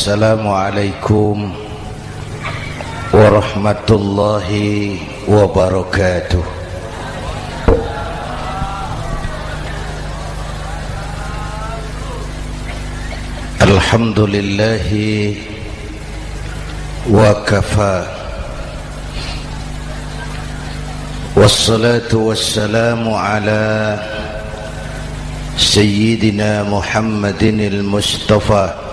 Assalamualaikum warahmatullahi wabarakatuh. Alhamdulillahi wa kafa, wassalatu wassalamu ala Sayyidina Muhammadin al-Mustafa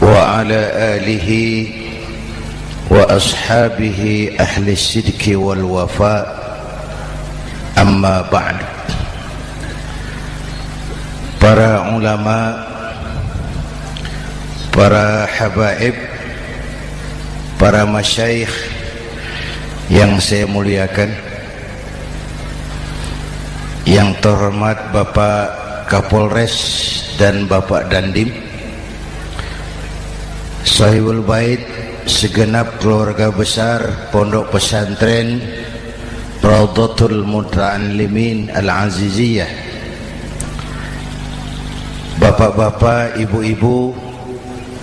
wa ala alihi wa ashabihi ahli sidki wal wafa, amma ba'd. Para ulama, para habaib, para masyayikh yang saya muliakan, yang terhormat Bapak Kapolres dan Bapak Dandim, Sahibul Bait, segenap keluarga besar Pondok Pesantren Raudhatul Muta'allimin Al-Aziziyah, bapak-bapak, ibu-ibu,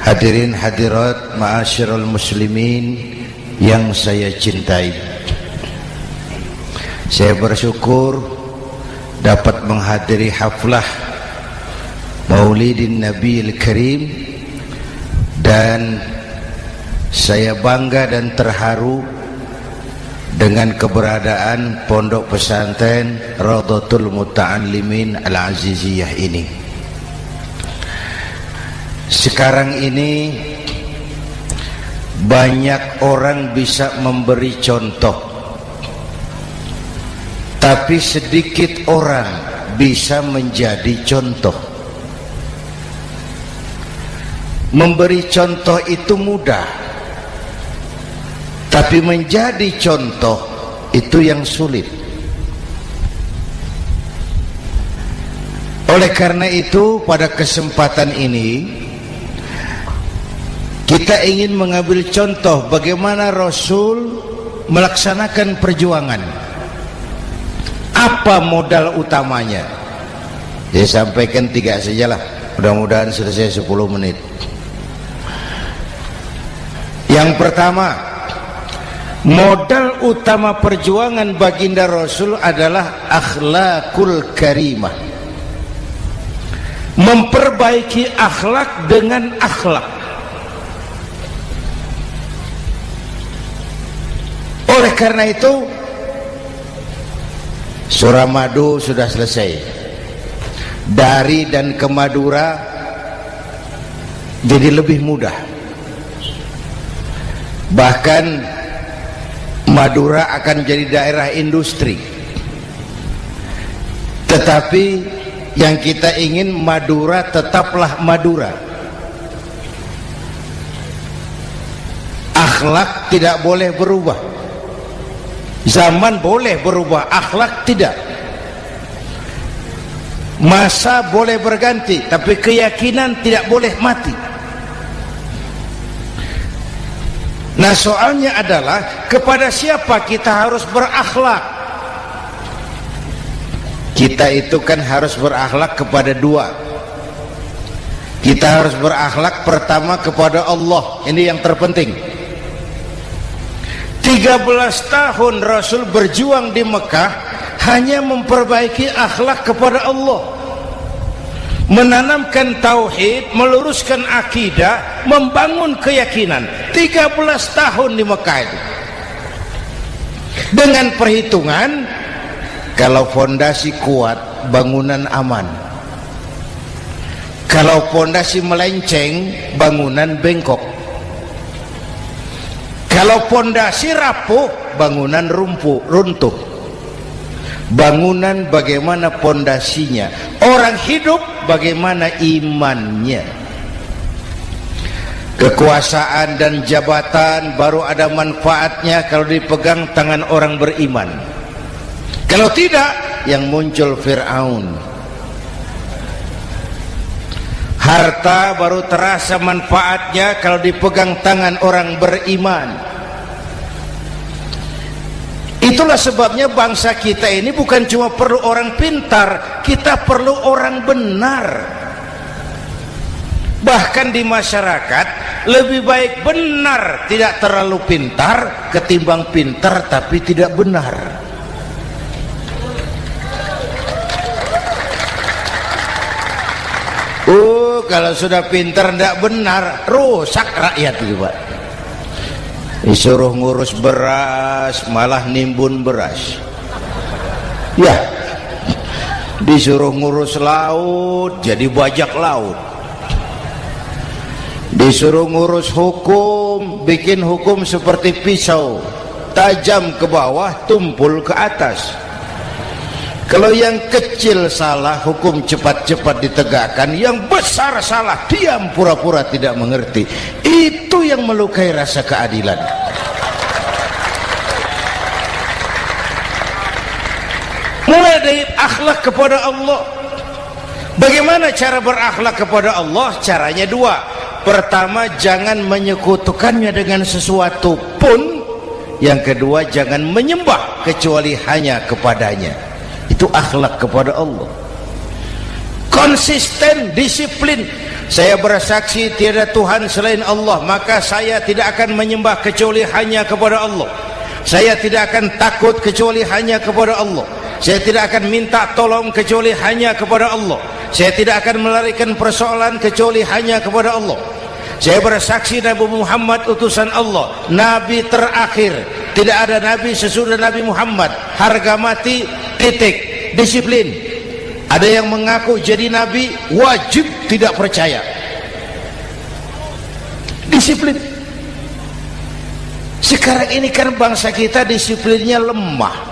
hadirin hadirat ma'asyiral muslimin yang saya cintai. Saya bersyukur dapat menghadiri haflah Maulidin Nabiil Karim, dan saya bangga dan terharu dengan keberadaan Pondok Pesantren Raudhatul Muta'allimin Al-Aziziyah ini. Sekarang ini banyak orang bisa memberi contoh, tapi sedikit orang bisa menjadi contoh. Memberi contoh itu mudah, tapi menjadi contoh itu yang sulit. Oleh karena itu, pada kesempatan ini kita ingin mengambil contoh bagaimana Rasul melaksanakan perjuangan. Apa modal utamanya? Saya sampaikan 3 sajalah, mudah-mudahan selesai 10 menit. Yang pertama, modal utama perjuangan baginda Rasul adalah akhlakul karimah. Memperbaiki akhlak dengan akhlak. Oleh karena itu, Suramadu sudah selesai. Dari dan ke Madura jadi lebih mudah. Bahkan Madura akan jadi daerah industri. Tetapi yang kita ingin, Madura tetaplah Madura. Akhlak tidak boleh berubah. Zaman boleh berubah, akhlak tidak. Masa boleh berganti, tapi keyakinan tidak boleh mati. Nah, soalnya adalah kepada siapa kita harus berakhlak. Kita itu kan harus berakhlak kepada 2. Kita harus berakhlak pertama kepada Allah. Ini yang terpenting. 13 tahun Rasul berjuang di Mekah hanya memperbaiki akhlak kepada Allah, menanamkan tauhid, meluruskan akidah, membangun keyakinan. 13 tahun di Mekah itu, dengan perhitungan kalau fondasi kuat, bangunan aman. Kalau fondasi melenceng, bangunan bengkok. Kalau fondasi rapuh, bangunan runtuh. Bangunan bagaimana fondasinya? Orang hidup bagaimana imannya? Kekuasaan dan jabatan baru ada manfaatnya kalau dipegang tangan orang beriman. Kalau tidak, yang muncul Fir'aun. Harta baru terasa manfaatnya kalau dipegang tangan orang beriman. Itulah sebabnya bangsa kita ini bukan cuma perlu orang pintar, kita perlu orang benar. Bahkan di masyarakat lebih baik benar tidak terlalu pintar ketimbang pintar tapi tidak benar. Kalau sudah pintar tidak benar, rusak rakyat itu Pak. Disuruh ngurus beras malah nimbun beras. Ya, disuruh ngurus laut jadi bajak laut. Disuruh ngurus hukum, bikin hukum seperti pisau, tajam ke bawah, tumpul ke atas. Kalau yang kecil salah, hukum cepat-cepat ditegakkan. Yang besar salah, diam pura-pura tidak mengerti. Itu yang melukai rasa keadilan. Mulai dari akhlak kepada Allah. Bagaimana cara berakhlak kepada Allah? Caranya dua. Pertama, jangan menyekutukannya dengan sesuatu pun. Yang kedua, jangan menyembah kecuali hanya kepadanya. Itu akhlak kepada Allah. Konsisten, disiplin. Saya bersaksi tiada Tuhan selain Allah, maka saya tidak akan menyembah kecuali hanya kepada Allah. Saya tidak akan takut kecuali hanya kepada Allah. Saya tidak akan minta tolong kecuali hanya kepada Allah. Saya tidak akan melarikan persoalan kecuali hanya kepada Allah. Saya bersaksi Nabi Muhammad utusan Allah, Nabi terakhir. Tidak ada Nabi sesudah Nabi Muhammad. Harga mati, titik. Disiplin. Ada yang mengaku jadi Nabi, wajib tidak percaya. Disiplin. Sekarang ini kan bangsa kita disiplinnya lemah.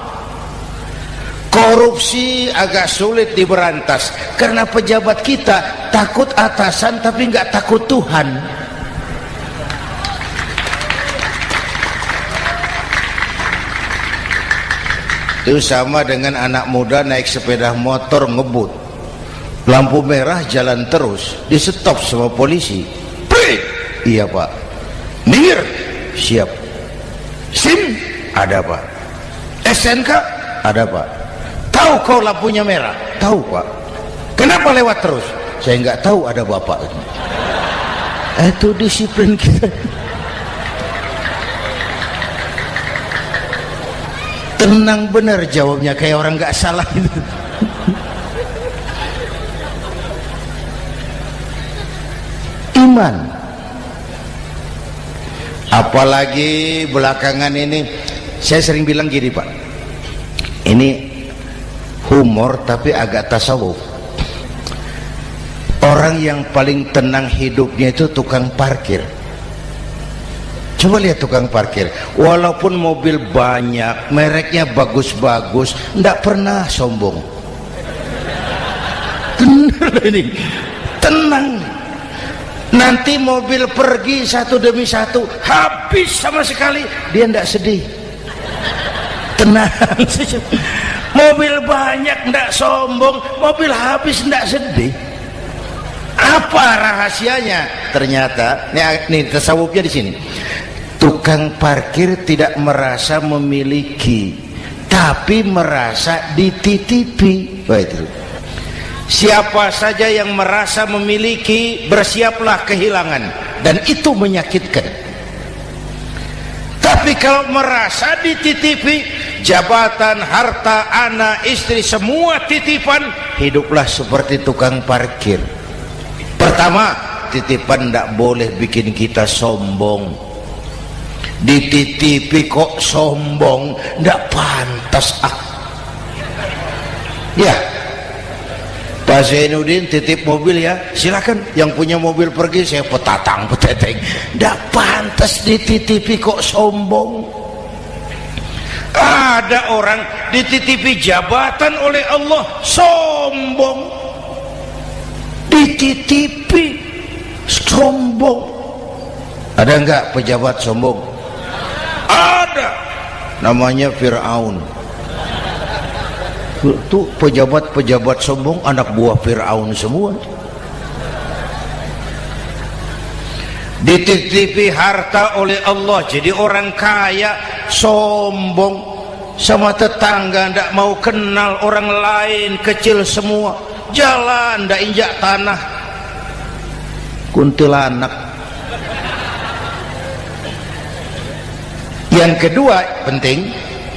Korupsi agak sulit diberantas karena pejabat kita takut atasan tapi nggak takut Tuhan. Itu sama dengan anak muda naik sepeda motor ngebut, lampu merah jalan terus, di stop sama polisi. Prit, iya Pak. Minggir, siap. SIM ada Pak. SNK ada Pak. Tahu kau lampunya merah? Tahu Pak. Kenapa lewat terus? Saya nggak tahu, ada Bapak. Itu disiplin kita. Tenang bener jawabnya, kayak orang nggak salah itu. Iman. Apalagi belakangan ini saya sering bilang gini Pak, ini humor tapi agak tasawuf. Orang yang paling tenang hidupnya itu tukang parkir. Coba lihat tukang parkir, walaupun mobil banyak, mereknya bagus-bagus, tidak pernah sombong. Benar ini, tenang. Nanti mobil pergi satu demi satu, habis sama sekali, dia tidak sedih. Tenang. Mobil banyak tidak sombong, mobil habis tidak sedih. Apa rahasianya? Ternyata, nih tasawufnya di sini. Tukang parkir tidak merasa memiliki, tapi merasa dititipi. Wah, itu. Siapa saja yang merasa memiliki, bersiaplah kehilangan, dan itu menyakitkan. Tapi kalau merasa dititipi, jabatan, harta, anak, istri, semua titipan, hiduplah seperti tukang parkir. Pertama, titipan tidak boleh bikin kita sombong. Dititipi kok sombong, tidak pantas. Ya, Pak Zainuddin titip mobil ya, silakan. Yang punya mobil pergi, saya peteteng. Tidak pantas dititipi kok sombong. Ada orang dititipi jabatan oleh Allah, sombong. Dititipi sombong. Ada enggak pejabat sombong? Ada, namanya Fir'aun. Itu pejabat-pejabat sombong anak buah Fir'aun semua. Dititipi harta oleh Allah, jadi orang kaya, sombong. Sama tetangga tidak mau kenal orang lain, kecil semua. Jalan tidak injak tanah. kuntilanak. Yang kedua penting,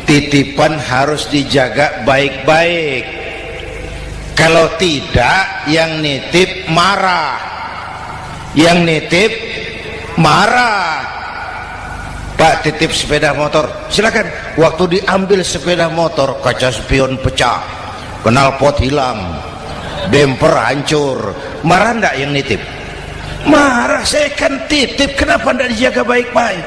titipan harus dijaga baik-baik. Kalau tidak, yang nitip marah. Yang nitip marah. Pak, titip sepeda motor, silakan. Waktu diambil sepeda motor, kaca spion pecah, knalpot hilang, bemper hancur. Marah enggak yang nitip? Marah. Saya kan titip, kenapa enggak dijaga baik-baik?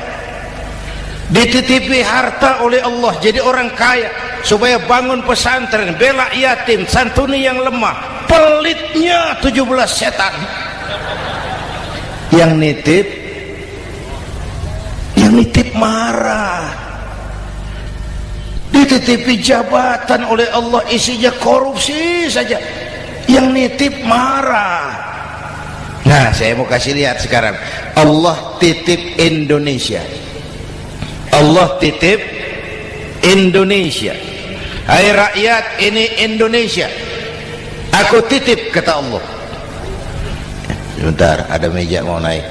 Dititipi harta oleh Allah jadi orang kaya supaya bangun pesantren, bela yatim, santuni yang lemah. Pelitnya 17 setan. Yang nitip marah. Dititipi jabatan oleh Allah, isinya korupsi saja, yang nitip marah. Nah, saya mau kasih lihat sekarang. Allah titip Indonesia. Allah titip Indonesia. Hai rakyat, ini Indonesia, aku titip, kata Allah. Sebentar, ada meja mau naik.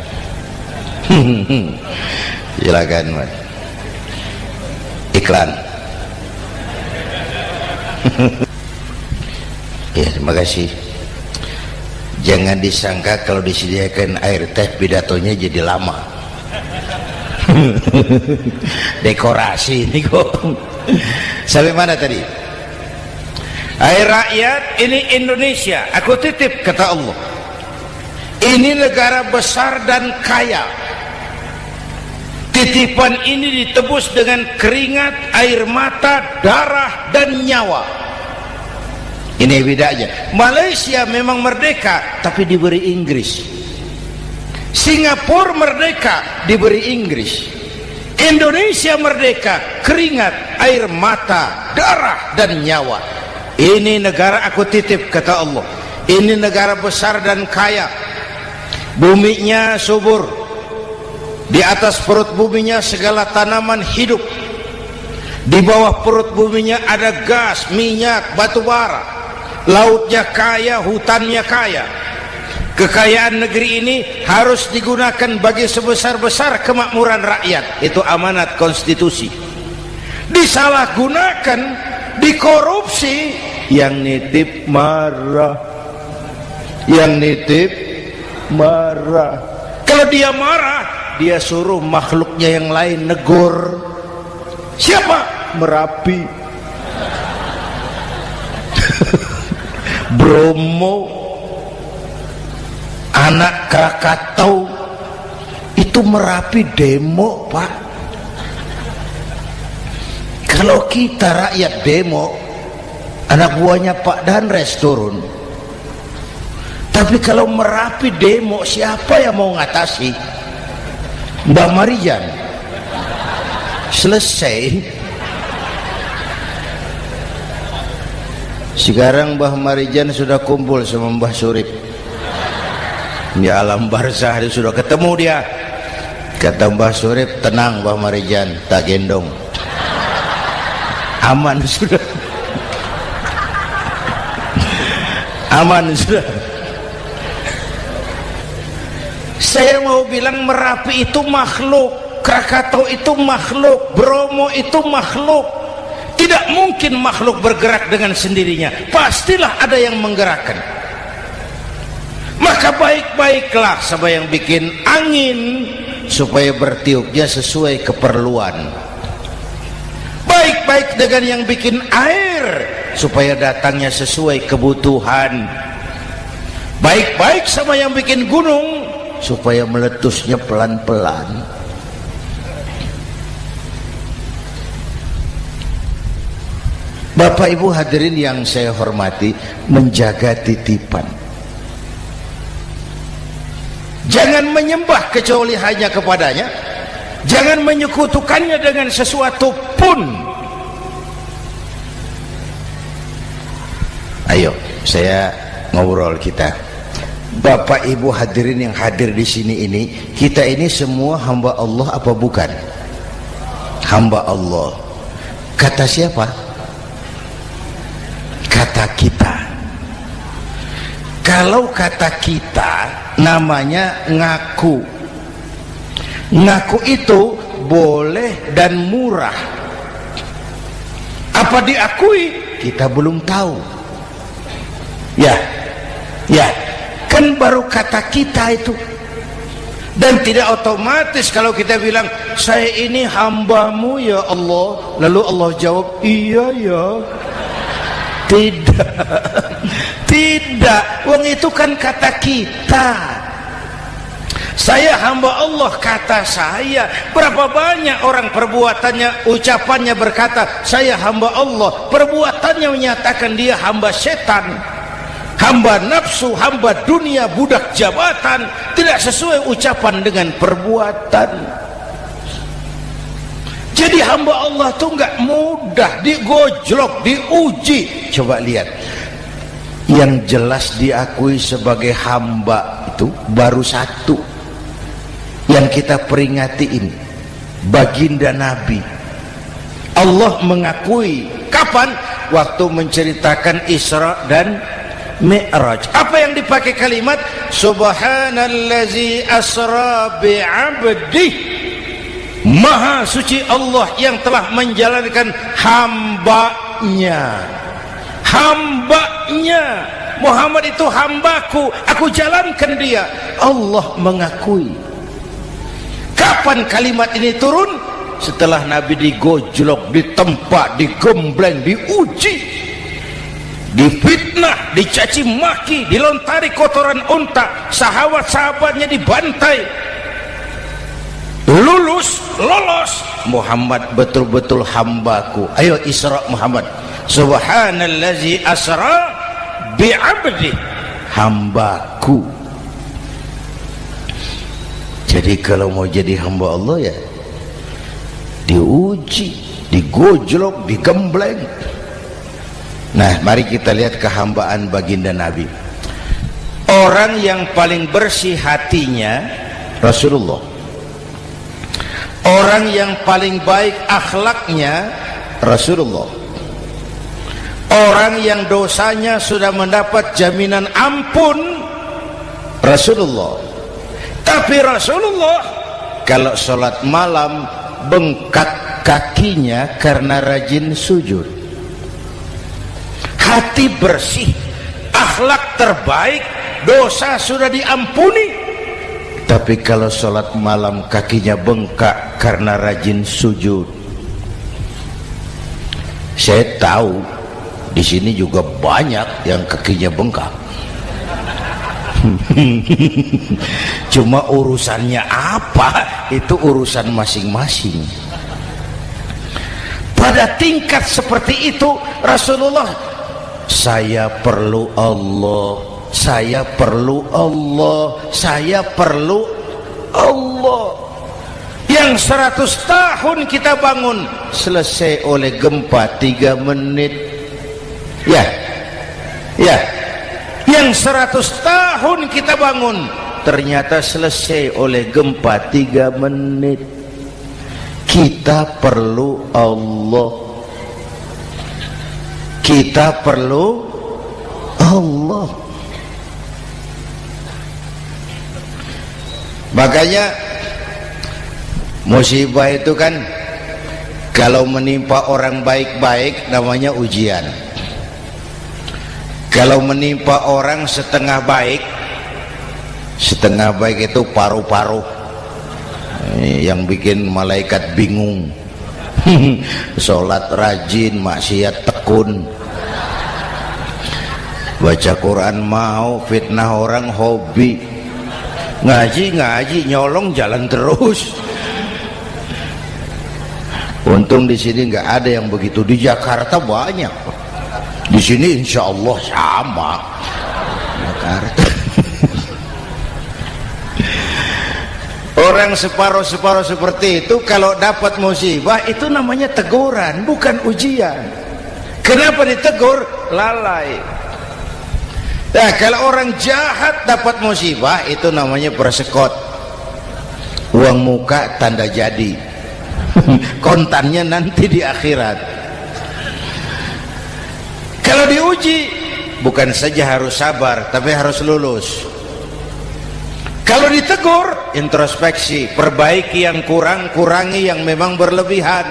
Silakan, Mas. Iklan. Ya, terima kasih. Jangan disangka kalau disediakan air teh pidatonya jadi lama. Dekorasi ini kok. Sampai mana tadi? Hai rakyat, ini Indonesia, aku titip, kata Allah. Ini negara besar dan kaya. Titipan ini ditebus dengan keringat, air mata, darah, dan nyawa. Ini bedanya. Malaysia memang merdeka, tapi diberi Inggris. Singapura merdeka, diberi Inggris. Indonesia merdeka, keringat, air mata, darah, dan nyawa. Ini negara aku titip, kata Allah. Ini negara besar dan kaya. Buminya subur. Di atas perut buminya segala tanaman hidup. Di bawah perut buminya ada gas, minyak, batu bara. Lautnya kaya, hutannya kaya. Kekayaan negeri ini harus digunakan bagi sebesar-besar kemakmuran rakyat. Itu amanat konstitusi. Disalahgunakan, dikorupsi, yang nitip marah. Yang nitip marah. Kalau dia marah, dia suruh makhluknya yang lain negur. Siapa? Merapi, Bromo, anak Krakatau. Itu Merapi demo, Pak. Kalau kita rakyat demo, anak buahnya Pak Danres turun. Tapi kalau Merapi demo, siapa yang mau ngatasi? Mbah Marijan. Selesai. Sekarang Mbah Marijan sudah kumpul sama Mbah Surip di alam barzah, dia sudah ketemu dia. Kata Mbah Surip, tenang Mbah Marijan, tak gendong, aman sudah. Aman sudah. Saya mau bilang Merapi itu makhluk, Krakatau itu makhluk, Bromo itu makhluk. Tidak mungkin makhluk bergerak dengan sendirinya, pastilah ada yang menggerakkan. Maka baik-baiklah sama yang bikin angin supaya bertiupnya sesuai keperluan. Baik-baik dengan yang bikin air supaya datangnya sesuai kebutuhan. Baik-baik sama yang bikin gunung supaya meletusnya pelan-pelan. Bapak Ibu hadirin yang saya hormati, menjaga titipan. Jangan menyembah kecuali hanya kepadanya. Jangan menyekutukannya dengan sesuatu pun. Ayo, saya ngobrol kita. Bapak Ibu hadirin yang hadir di sini ini, kita ini semua hamba Allah apa bukan? Hamba Allah. Kata siapa? Kata kita. Kalau kata kita namanya ngaku. Ngaku itu boleh dan murah. Apa diakui? Kita belum tahu. Ya, kan baru kata kita itu. Dan tidak otomatis kalau kita bilang saya ini hambamu ya Allah, lalu Allah jawab iya ya. Tidak, wong itu kan kata kita. Saya hamba Allah, kata saya. Berapa banyak orang perbuatannya, ucapannya berkata saya hamba Allah, perbuatannya menyatakan dia hamba setan, hamba nafsu, hamba dunia, budak jabatan. Tidak sesuai ucapan dengan perbuatan. Jadi hamba Allah itu enggak mudah, digojlok, diuji. Coba lihat, yang jelas diakui sebagai hamba itu baru satu yang kita peringati ini, baginda Nabi. Allah mengakui kapan? Waktu menceritakan Isra dan Mi'raj. Apa yang dipakai kalimat? Subhanallazi asra bi'abdih. Maha suci Allah yang telah menjalankan hambanya. Hambanya. Muhammad itu hambaku, aku jalankan dia. Allah mengakui. Kapan kalimat ini turun? Setelah Nabi digojlok, ditempa, digembleng, diuji, difitnah, dicaci maki, dilontari kotoran unta, sahabat-sahabatnya dibantai. Lolos, Muhammad betul-betul hambaku. Ayo Isra Muhammad. Subhanallazi asra bi'abdi, hambaku. Jadi kalau mau jadi hamba Allah ya diuji, digojlok, digembleng. Nah, mari kita lihat kehambaan baginda Nabi. Orang yang paling bersih hatinya Rasulullah. Orang yang paling baik akhlaknya Rasulullah. Orang yang dosanya sudah mendapat jaminan ampun Rasulullah. Tapi Rasulullah kalau sholat malam bengkak kakinya karena rajin sujud. Hati bersih, akhlak terbaik, dosa sudah diampuni. Tapi kalau sholat malam kakinya bengkak karena rajin sujud. Saya tahu di sini juga banyak yang kakinya bengkak. Cuma urusannya apa, itu urusan masing-masing. Pada tingkat seperti itu Rasulullah, saya perlu Allah, saya perlu Allah, saya perlu Allah. Yang 100 tahun kita bangun selesai oleh gempa 3 menit. Ya, yang 100 tahun kita bangun ternyata selesai oleh gempa 3 menit. Kita perlu Allah, kita perlu Allah. Makanya musibah itu kan kalau menimpa orang baik-baik namanya ujian. Kalau menimpa orang setengah baik itu paru-paru yang bikin malaikat bingung. Sholat rajin, maksiat tekun, baca Quran mau, fitnah orang hobi, ngaji nyolong jalan terus. Untung di sini nggak ada yang begitu. Di Jakarta banyak. Di sini insya Allah sama. Jakarta. Orang separuh-separuh seperti itu kalau dapat musibah itu namanya teguran, bukan ujian. Kenapa ditegur? Lalai. Nah, kalau orang jahat dapat musibah itu namanya persekot. Uang muka tanda jadi. Kontannya nanti di akhirat. Kalau diuji bukan saja harus sabar, tapi harus lulus. Kalau ditegur, introspeksi, perbaiki yang kurang, kurangi yang memang berlebihan.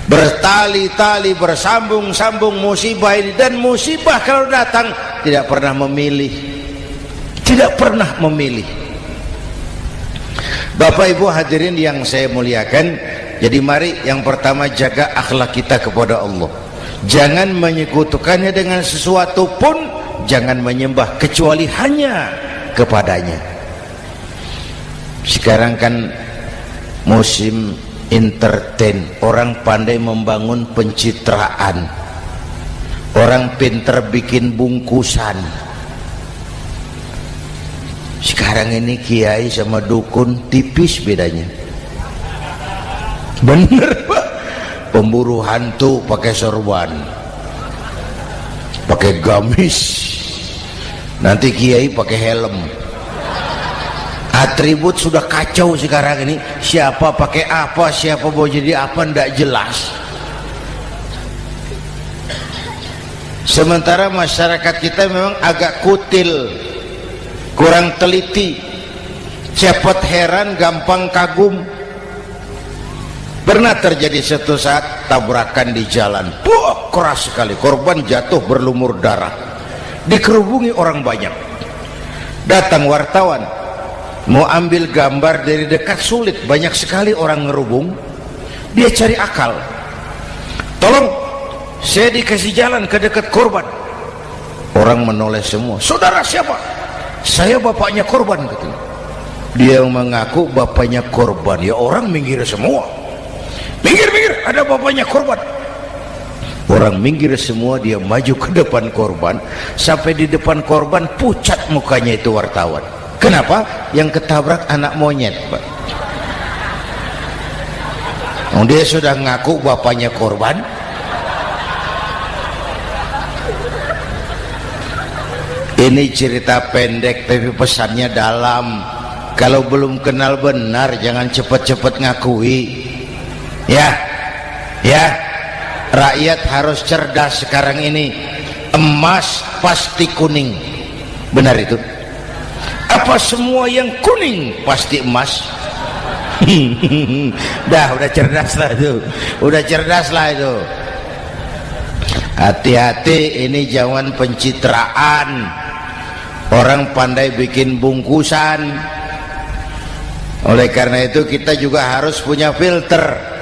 Bertali-tali, bersambung-sambung musibah ini, dan musibah kalau datang tidak pernah memilih, tidak pernah memilih. Bapak Ibu hadirin yang saya muliakan, jadi mari yang pertama jaga akhlak kita kepada Allah. Jangan menyekutukannya dengan sesuatu pun, jangan menyembah kecuali hanya kepadanya. Sekarang kan musim entertain, orang pandai membangun pencitraan, orang pinter bikin bungkusan. Sekarang ini kiai sama dukun tipis bedanya. Bener Pak, pemburu hantu pakai sorban, pakai gamis, nanti kiai pakai helm. Atribut sudah kacau sekarang ini, siapa pakai apa, siapa mau jadi apa, ndak jelas. Sementara masyarakat kita memang agak kutil, kurang teliti, cepat heran, gampang kagum. Pernah terjadi suatu saat tabrakan di jalan, keras sekali, korban jatuh berlumur darah, dikerubungi orang banyak. Datang wartawan mau ambil gambar dari dekat, sulit, banyak sekali orang ngerubung. Dia cari akal, tolong saya dikasih jalan ke dekat korban. Orang menoleh semua, saudara siapa? Saya bapaknya korban, katanya. Dia mengaku bapaknya korban, ya orang minggir semua. Minggir, ada bapaknya korban. Orang minggir semua, dia maju ke depan korban. Sampai di depan korban pucat mukanya itu wartawan. Kenapa? Yang ketabrak anak monyet, Pak. Dia sudah ngaku bapaknya korban. Ini cerita pendek tapi pesannya dalam. Kalau belum kenal benar jangan cepat-cepat ngakui. Ya, rakyat harus cerdas sekarang ini. Emas pasti kuning, benar itu? Apa semua yang kuning pasti emas? udah cerdas lah itu, udah cerdas lah itu. Hati-hati, ini zaman pencitraan. Orang pandai bikin bungkusan. Oleh karena itu kita juga harus punya filter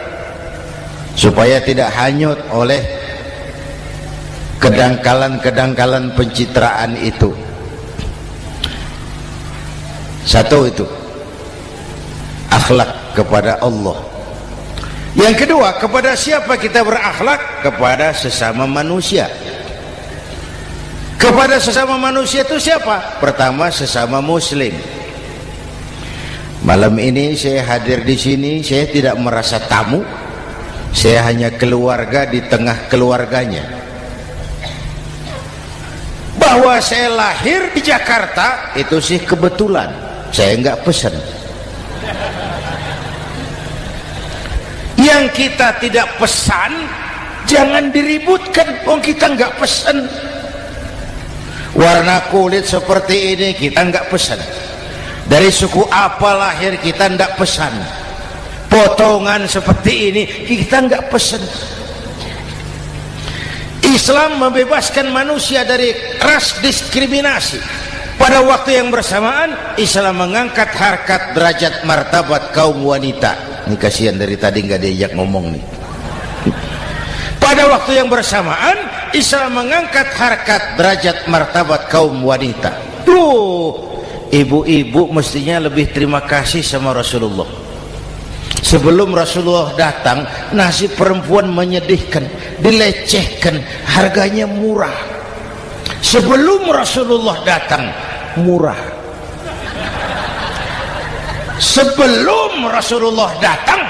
supaya tidak hanyut oleh kedangkalan-kedangkalan pencitraan itu. Satu itu akhlak kepada Allah. Yang kedua, kepada siapa kita berakhlak? Kepada sesama manusia. Kepada sesama manusia itu siapa? Pertama, sesama muslim. Malam ini saya hadir di sini, saya tidak merasa tamu. Saya hanya keluarga di tengah keluarganya. Bahwa saya lahir di Jakarta itu sih kebetulan, saya nggak pesan. Yang kita tidak pesan jangan diributkan, kita nggak pesan. Warna kulit seperti ini kita nggak pesan. Dari suku apa lahir kita nggak pesan. Potongan seperti ini kita nggak pesan. Islam membebaskan manusia dari ras diskriminasi. Pada waktu yang bersamaan Islam mengangkat harkat, derajat, martabat kaum wanita. Ini kasihan dari tadi nggak diajak ngomong nih. Pada waktu yang bersamaan Islam mengangkat harkat, derajat, martabat kaum wanita. Ibu-ibu mestinya lebih terima kasih sama Rasulullah. Sebelum Rasulullah datang, nasib perempuan menyedihkan, dilecehkan, harganya murah. Sebelum Rasulullah datang, murah. Sebelum Rasulullah datang,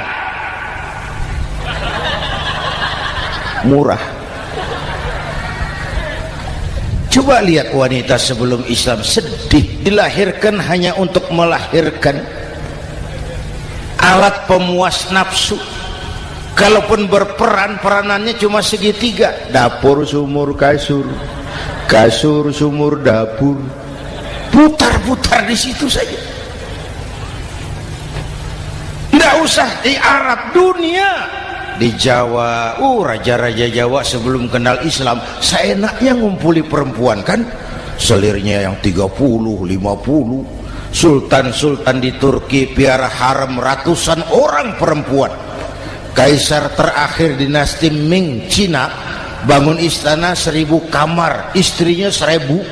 murah. Coba lihat wanita sebelum Islam, sedih, dilahirkan hanya untuk melahirkan, alat pemuas nafsu. Kalaupun berperan, peranannya cuma segitiga. Dapur, sumur, kasur. Kasur, sumur, dapur. Putar-putar di situ saja. Tidak usah di Arab, dunia. Di Jawa, raja-raja Jawa sebelum kenal Islam seenaknya ngumpuli perempuan kan, selirnya yang 30, 50. Sultan-sultan di Turki piara harem ratusan orang perempuan. Kaisar terakhir dinasti Ming Cina bangun istana 1000 kamar, istrinya 1000.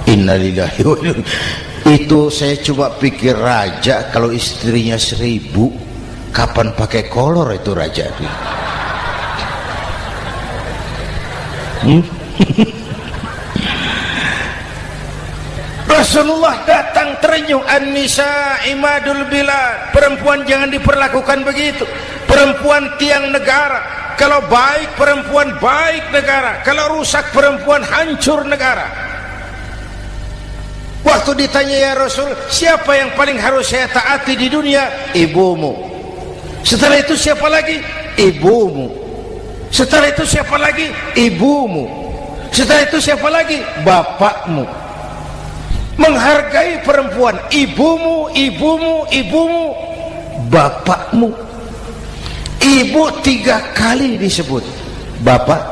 Innalillahi wa inna ilaihi. Itu saya coba pikir, raja kalau istrinya 1000, kapan pakai kolor itu raja? Rasulullah datang terenyuh, an-nisa imadul bilad. Perempuan jangan diperlakukan begitu. Perempuan tiang negara. Kalau baik perempuan, baik negara. Kalau rusak perempuan, hancur negara. Waktu ditanya, ya Rasul, siapa yang paling harus saya taati di dunia? Ibumu. Setelah itu siapa lagi? Ibumu. Setelah itu siapa lagi? Ibumu. Setelah itu siapa lagi? Bapakmu. Menghargai perempuan, ibumu, ibumu, ibumu, bapakmu. Ibu 3 kali disebut, bapak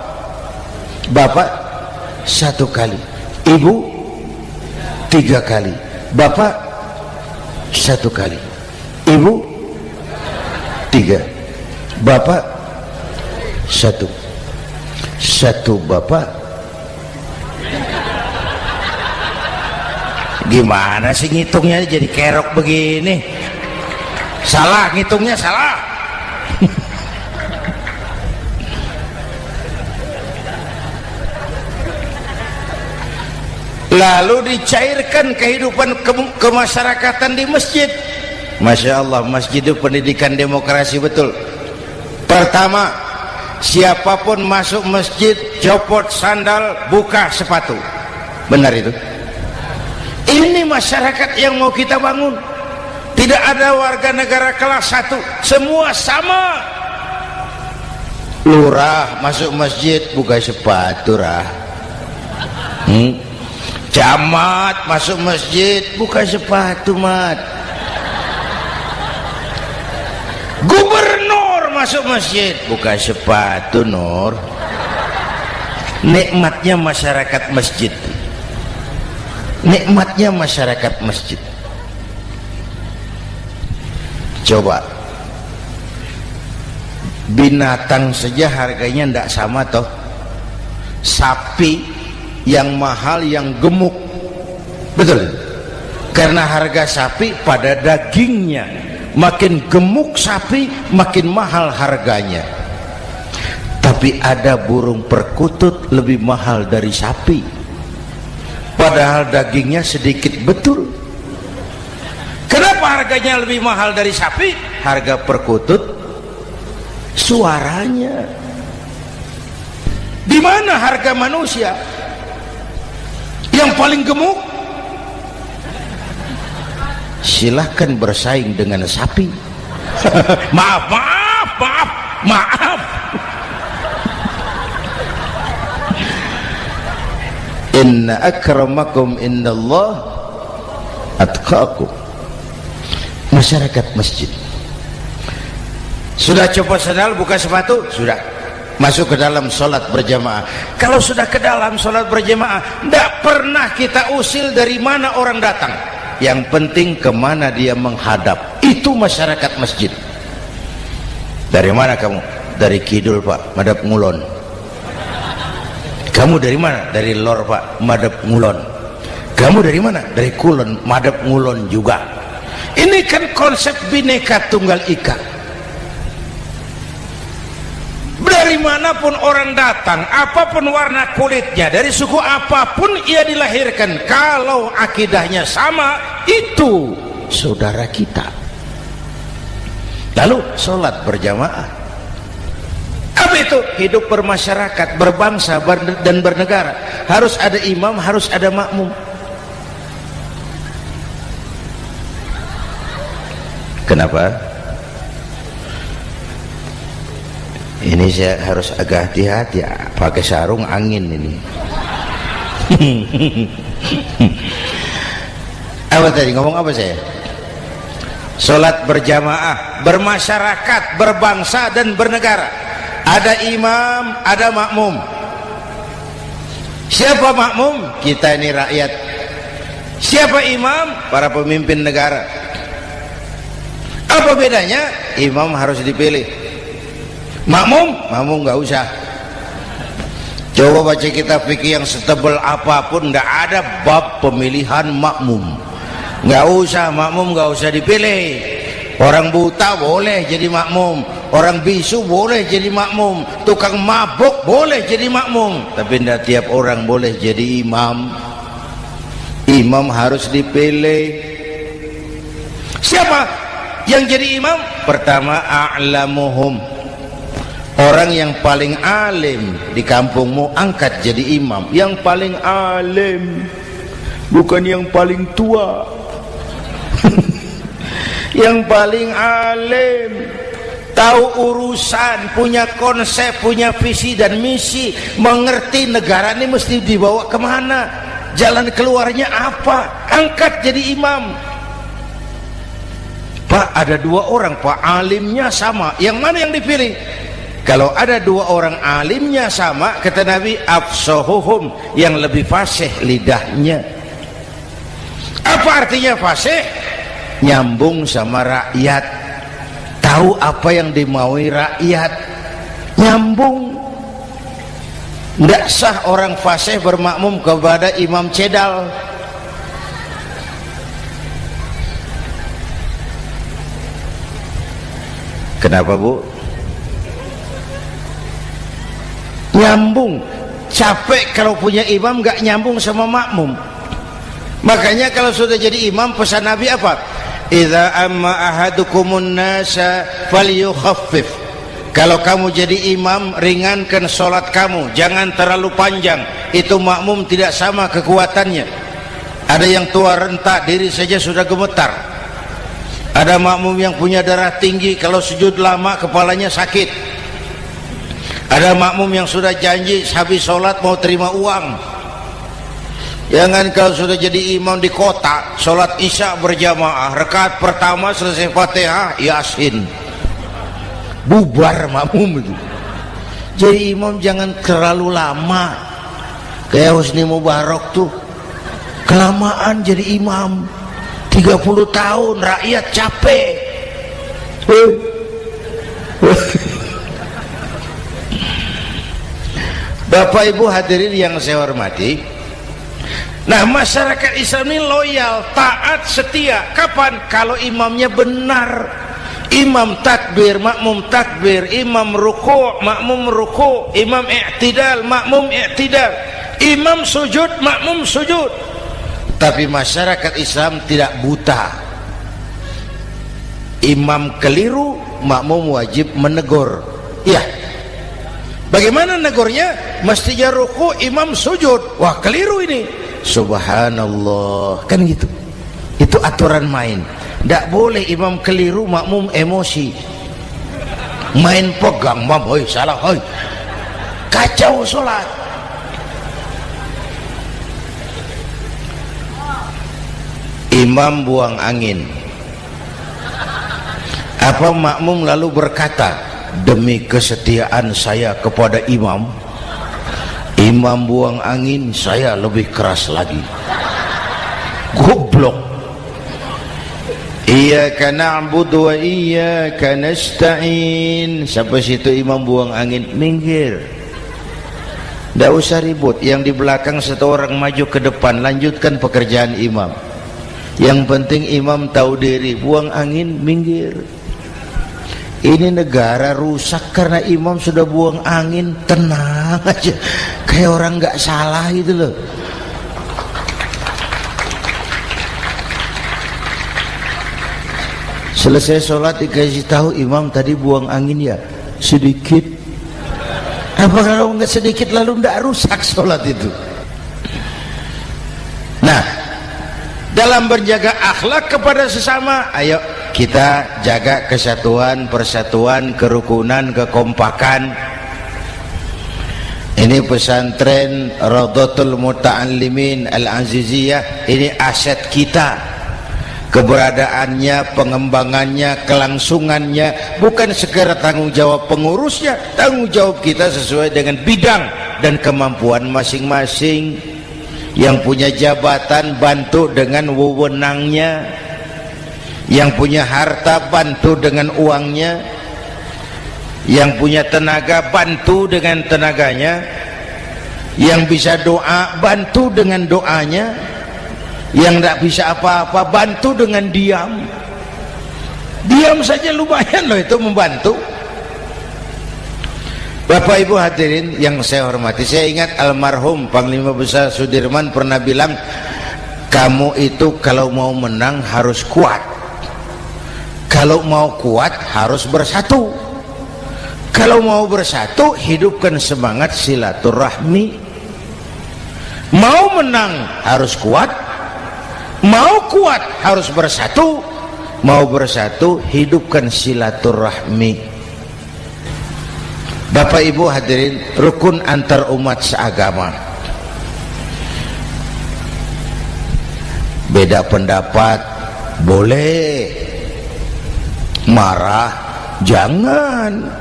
1 kali, ibu 3 kali, bapak 1 kali, ibu 3, bapak 1, bapak. Gimana sih ngitungnya jadi kerok begini? Salah ngitungnya, salah. Lalu dicairkan kehidupan kemasyarakatan di masjid. Masya Allah, masjid itu pendidikan demokrasi betul. Pertama, siapapun masuk masjid copot sandal, buka sepatu. Benar itu? Ini masyarakat yang mau kita bangun. Tidak ada warga negara kelas 1, semua sama. Lurah masuk masjid buka sepatu, rah. Camat masuk masjid buka sepatu, mat. Gubernur masuk masjid buka sepatu, Nur. Nikmatnya masyarakat masjid. Nikmatnya masyarakat masjid. Coba binatang saja harganya tidak sama toh. Sapi yang mahal, yang gemuk, betul? Karena harga sapi pada dagingnya. Makin gemuk sapi, makin mahal harganya. Tapi ada burung perkutut lebih mahal dari sapi, padahal dagingnya sedikit, betul. Kenapa harganya lebih mahal dari sapi? Harga perkutut suaranya. Di mana harga manusia? Yang paling gemuk silahkan bersaing dengan sapi. Maaf. Inna akramakum indallah atqakum. Masyarakat masjid sudah copot sandal, buka sepatu, sudah masuk ke dalam sholat berjamaah. Kalau sudah ke dalam sholat berjamaah, tidak pernah kita usil dari mana orang datang. Yang penting kemana dia menghadap. Itu masyarakat masjid. Dari mana kamu? Dari kidul, Pak, madhab ngulon. Kamu dari mana? Dari lor, Pak, madhab ngulon. Kamu dari mana? Dari kulon, madhab ngulon juga. Ini kan konsep bineka tunggal ika. Dari manapun orang datang, apapun warna kulitnya, dari suku apapun ia dilahirkan, kalau akidahnya sama, itu saudara kita. Lalu sholat berjamaah. Apa itu? Hidup bermasyarakat, berbangsa dan bernegara. Harus ada imam, harus ada makmum. Kenapa? Ini saya harus agak hati-hati ya, pakai sarung angin ini. Apa tadi ngomong apa saya? Sholat berjamaah, bermasyarakat, berbangsa dan bernegara. Ada imam, ada makmum. Siapa makmum? Kita ini rakyat. Siapa imam? Para pemimpin negara. Apa bedanya? Imam harus dipilih. Makmum nggak usah. Coba baca kitab fikih yang setebal apapun, nggak ada bab pemilihan makmum. Nggak usah, makmum nggak usah dipilih. Orang buta boleh jadi makmum, orang bisu boleh jadi makmum, tukang mabuk boleh jadi makmum, tapi tidak tiap orang boleh jadi imam. Imam harus dipilih. Siapa yang jadi imam? Pertama, a'lamuhum, orang yang paling alim di kampungmu angkat jadi imam. Yang paling alim, bukan yang paling tua. Yang paling alim, tahu urusan, punya konsep, punya visi dan misi, mengerti negara ini mesti dibawa kemana, jalan keluarnya apa, angkat jadi imam. Pak, ada dua orang Pak, alimnya sama, yang mana yang dipilih? Kalau ada dua orang alimnya sama, kata Nabi, afsahuhum, yang lebih fasih lidahnya. Apa artinya fasih? Nyambung sama rakyat, tahu apa yang dimaui rakyat, nyambung. Tidak sah orang fasih bermakmum kepada imam cedal. Kenapa Bu? Nyambung. Capek kalau punya imam gak nyambung sama makmum. Makanya kalau sudah jadi imam, pesan Nabi apa? Idza amma ahadukumun nasa falyukhaffif. Kalau kamu jadi imam, ringankan sholat kamu, jangan terlalu panjang. Itu makmum tidak sama kekuatannya. Ada yang tua renta, diri saja sudah gemetar. Ada makmum yang punya darah tinggi, kalau sujud lama kepalanya sakit. Ada makmum yang sudah janji habis sholat mau terima uang. Jangan kalau sudah jadi imam di kota, sholat isya berjamaah, rakaat pertama selesai Fatihah, Yasin, bubar makmum itu. Jadi imam jangan terlalu lama, kayak Husni Mubarak tuh, kelamaan jadi imam, 30 tahun, rakyat capek. Bapak Ibu hadirin yang saya hormati, nah masyarakat Islam ini loyal, taat, setia. Kapan? Kalau imamnya benar. Imam takbir, makmum takbir, imam ruku', makmum ruku', imam i'tidal, makmum i'tidal, imam sujud, makmum sujud. Tapi masyarakat Islam tidak buta. Imam keliru, makmum wajib menegur. Ya, bagaimana negurnya? Mestinya ruku', imam sujud. Wah, keliru ini. Subhanallah, kan gitu. Itu aturan main. Tidak boleh imam keliru, makmum emosi, main pegang, mam, hoi salah, hoi, kacau sholat. Imam buang angin, apa makmum lalu berkata, demi kesetiaan saya kepada imam, imam buang angin, saya lebih keras lagi. Goblok. Iyyaka na'budu wa iyyaka nasta'in. Sampai situ imam buang angin, minggir. Tidak usah ribut. Yang di belakang satu orang maju ke depan, lanjutkan pekerjaan imam. Yang penting imam tahu diri, buang angin, minggir. Ini negara rusak karena imam sudah buang angin. Tenang aja, kayak orang nggak salah gitu loh. Selesai sholat dikasih tahu, imam tadi buang angin ya sedikit. Apa kalau nggak sedikit lalu nggak rusak sholat itu? Nah, dalam berjaga akhlak kepada sesama, ayo kita jaga kesatuan, persatuan, kerukunan, kekompakan. Ini pesantren Raudhatul Muta'allimin Al-Aziziyah, ini aset kita. Keberadaannya, pengembangannya, kelangsungannya bukan sekedar tanggung jawab pengurusnya, tanggung jawab kita sesuai dengan bidang dan kemampuan masing-masing. Yang punya jabatan bantu dengan wewenangnya, yang punya harta bantu dengan uangnya, yang punya tenaga bantu dengan tenaganya, yang bisa doa bantu dengan doanya, yang tidak bisa apa-apa bantu dengan diam. Diam saja lumayan loh itu membantu. Bapak Ibu hadirin yang saya hormati, saya ingat almarhum Panglima Besar Sudirman pernah bilang, kamu itu kalau mau menang harus kuat, kalau mau kuat harus bersatu, kalau mau bersatu hidupkan semangat silaturahmi. Mau menang harus kuat, mau kuat harus bersatu, mau bersatu hidupkan silaturahmi. Bapak Ibu hadirin, rukun antar umat seagama. Beda pendapat boleh, marah jangan.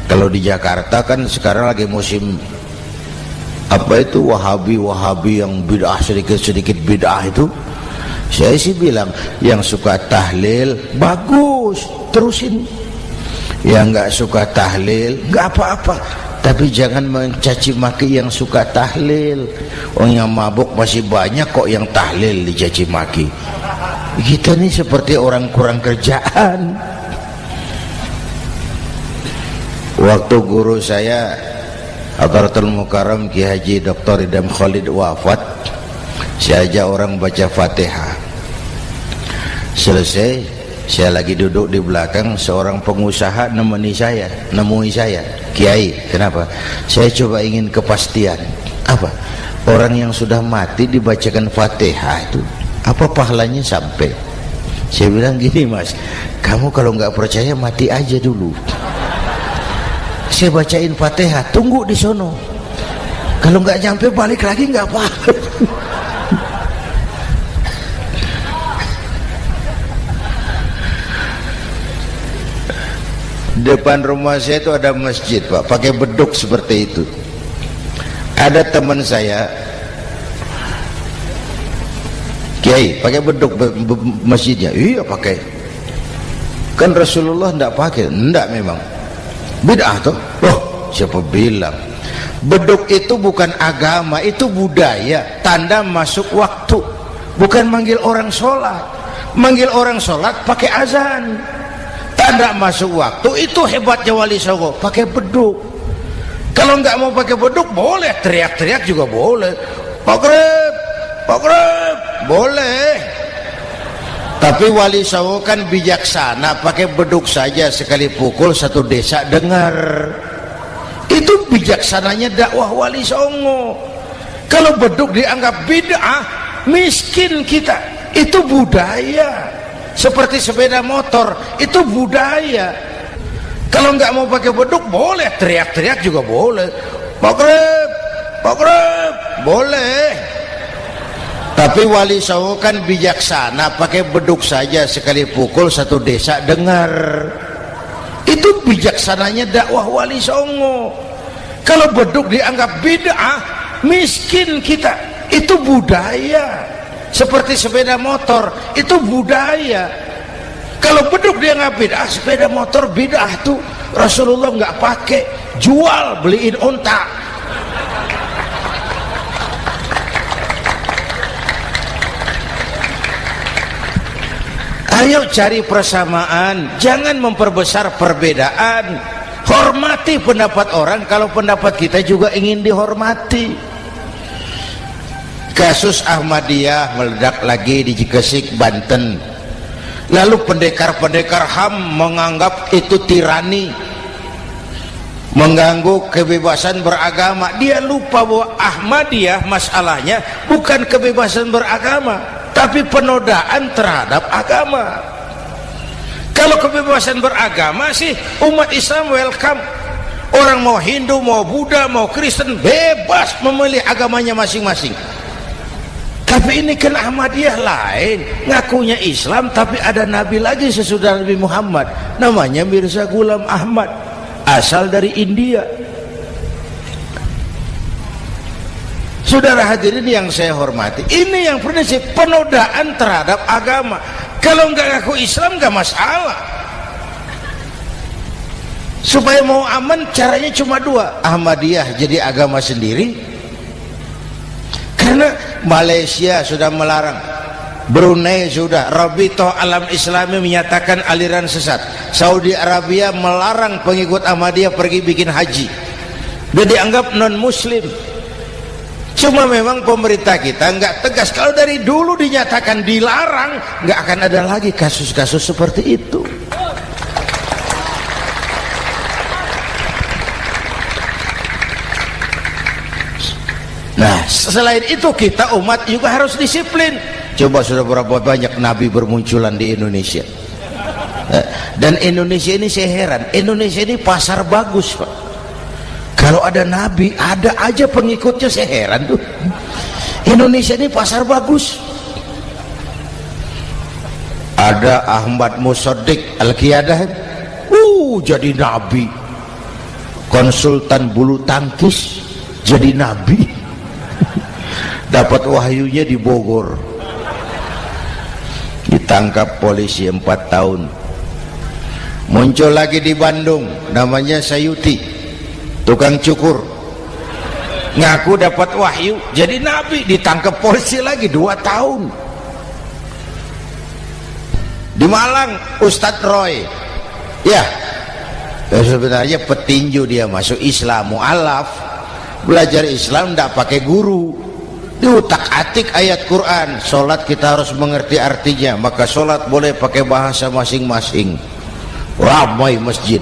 Kalau di Jakarta kan sekarang lagi musim apa itu wahabi yang bid'ah, sedikit bid'ah itu. Saya sih bilang yang suka tahlil bagus, terusin. Yang nggak suka tahlil nggak apa-apa, tapi jangan mencaci maki yang suka tahlil. Orang yang mabuk masih banyak kok yang tahlil dicaci maki. Kita nih seperti orang kurang kerjaan. Waktu guru saya Hadratul Mukarram Ki Haji Dr. Idham Khalid wafat, saya ajak orang baca Fatihah. Selesai, saya lagi duduk di belakang, seorang pengusaha nemui saya, Kiai, kenapa? Saya coba ingin kepastian. Apa? Orang yang sudah mati dibacakan Fatihah itu apa pahalanya sampai? Saya bilang gini, Mas, kamu kalau nggak percaya mati aja dulu. Saya bacain Fatihah, tunggu di sono. Kalau nggak nyampe balik lagi nggak apa-apa. Depan rumah saya itu ada masjid, Pak, pakai beduk seperti itu. Ada teman saya, Kiai, pakai beduk masjidnya. Iya pakai. Kan Rasulullah tidak pakai. Tidak memang. Bid'ah tuh. Oh, siapa bilang? Beduk itu bukan agama, itu budaya, tanda masuk waktu. Bukan manggil orang sholat. Manggil orang sholat pakai azan. Tanda masuk waktu, itu hebatnya Wali Songo, pakai beduk. Kalau nggak mau pakai beduk boleh, teriak-teriak juga boleh. Maghrib, boleh. Tapi Wali Songo kan bijaksana, pakai beduk saja, sekali pukul satu desa dengar. Itu bijaksananya dakwah Wali Songo. Kalau beduk dianggap bid'ah, miskin kita. Itu budaya. Seperti sepeda motor, itu budaya. Kalau nggak mau pakai beduk boleh, teriak-teriak juga boleh. Maghrib, boleh. Tapi Wali Songo kan bijaksana, pakai beduk saja, sekali pukul satu desa dengar. Itu bijaksananya dakwah Wali Songo. Kalau beduk dianggap bid'ah, miskin kita. Itu budaya. Seperti sepeda motor, itu budaya. Kalau beduk dia nggak bid'ah, sepeda motor bid'ah tuh. Rasulullah nggak pakai, jual, beliin unta. Ayo cari persamaan, jangan memperbesar perbedaan. Hormati pendapat orang kalau pendapat kita juga ingin dihormati. Kasus Ahmadiyah meledak lagi di Cikesik, Banten. Lalu pendekar-pendekar HAM menganggap itu tirani, mengganggu kebebasan beragama. Dia lupa bahwa Ahmadiyah masalahnya bukan kebebasan beragama, tapi penodaan terhadap agama. Kalau kebebasan beragama sih umat Islam welcome. Orang mau Hindu, mau Buddha, mau Kristen bebas memilih agamanya masing-masing. Tapi ini kan Ahmadiyah lain, ngakunya Islam tapi ada nabi lagi sesudah Nabi Muhammad, namanya Mirza Ghulam Ahmad, asal dari India. Saudara hadirin yang saya hormati, ini yang prinsip penodaan terhadap agama. Kalau nggak ngaku Islam nggak masalah. Supaya mau aman caranya cuma dua, Ahmadiyah jadi agama sendiri, karena Malaysia sudah melarang, Brunei sudah, Rabithah Alam Islami menyatakan aliran sesat, Saudi Arabia melarang pengikut Ahmadiyah pergi bikin haji, dia dianggap non muslim. Cuma memang pemerintah kita nggak tegas. Kalau dari dulu dinyatakan dilarang, nggak akan ada lagi kasus-kasus seperti itu. Nah, selain itu kita umat juga harus disiplin. Coba sudah berapa banyak nabi bermunculan di Indonesia. Dan Indonesia ini saya heran, Indonesia ini pasar bagus, Pak. Kalau ada nabi, ada aja pengikutnya, saya heran tuh. Indonesia ini pasar bagus. Ada Ahmad Musaddiq Al-Qiyadah, jadi nabi. Konsultan bulu tangkis jadi nabi. Dapat wahyunya di Bogor, ditangkap polisi 4 tahun. Muncul lagi di Bandung, namanya Sayuti, tukang cukur, ngaku dapat wahyu jadi nabi, ditangkap polisi lagi 2 tahun. Di Malang Ustadz Roy, ya sebenarnya petinju, dia masuk Islam, mu'alaf, belajar Islam tidak pakai guru, diutak-atik ayat Quran. Sholat kita harus mengerti artinya, maka sholat boleh pakai bahasa masing-masing. Ramai masjid.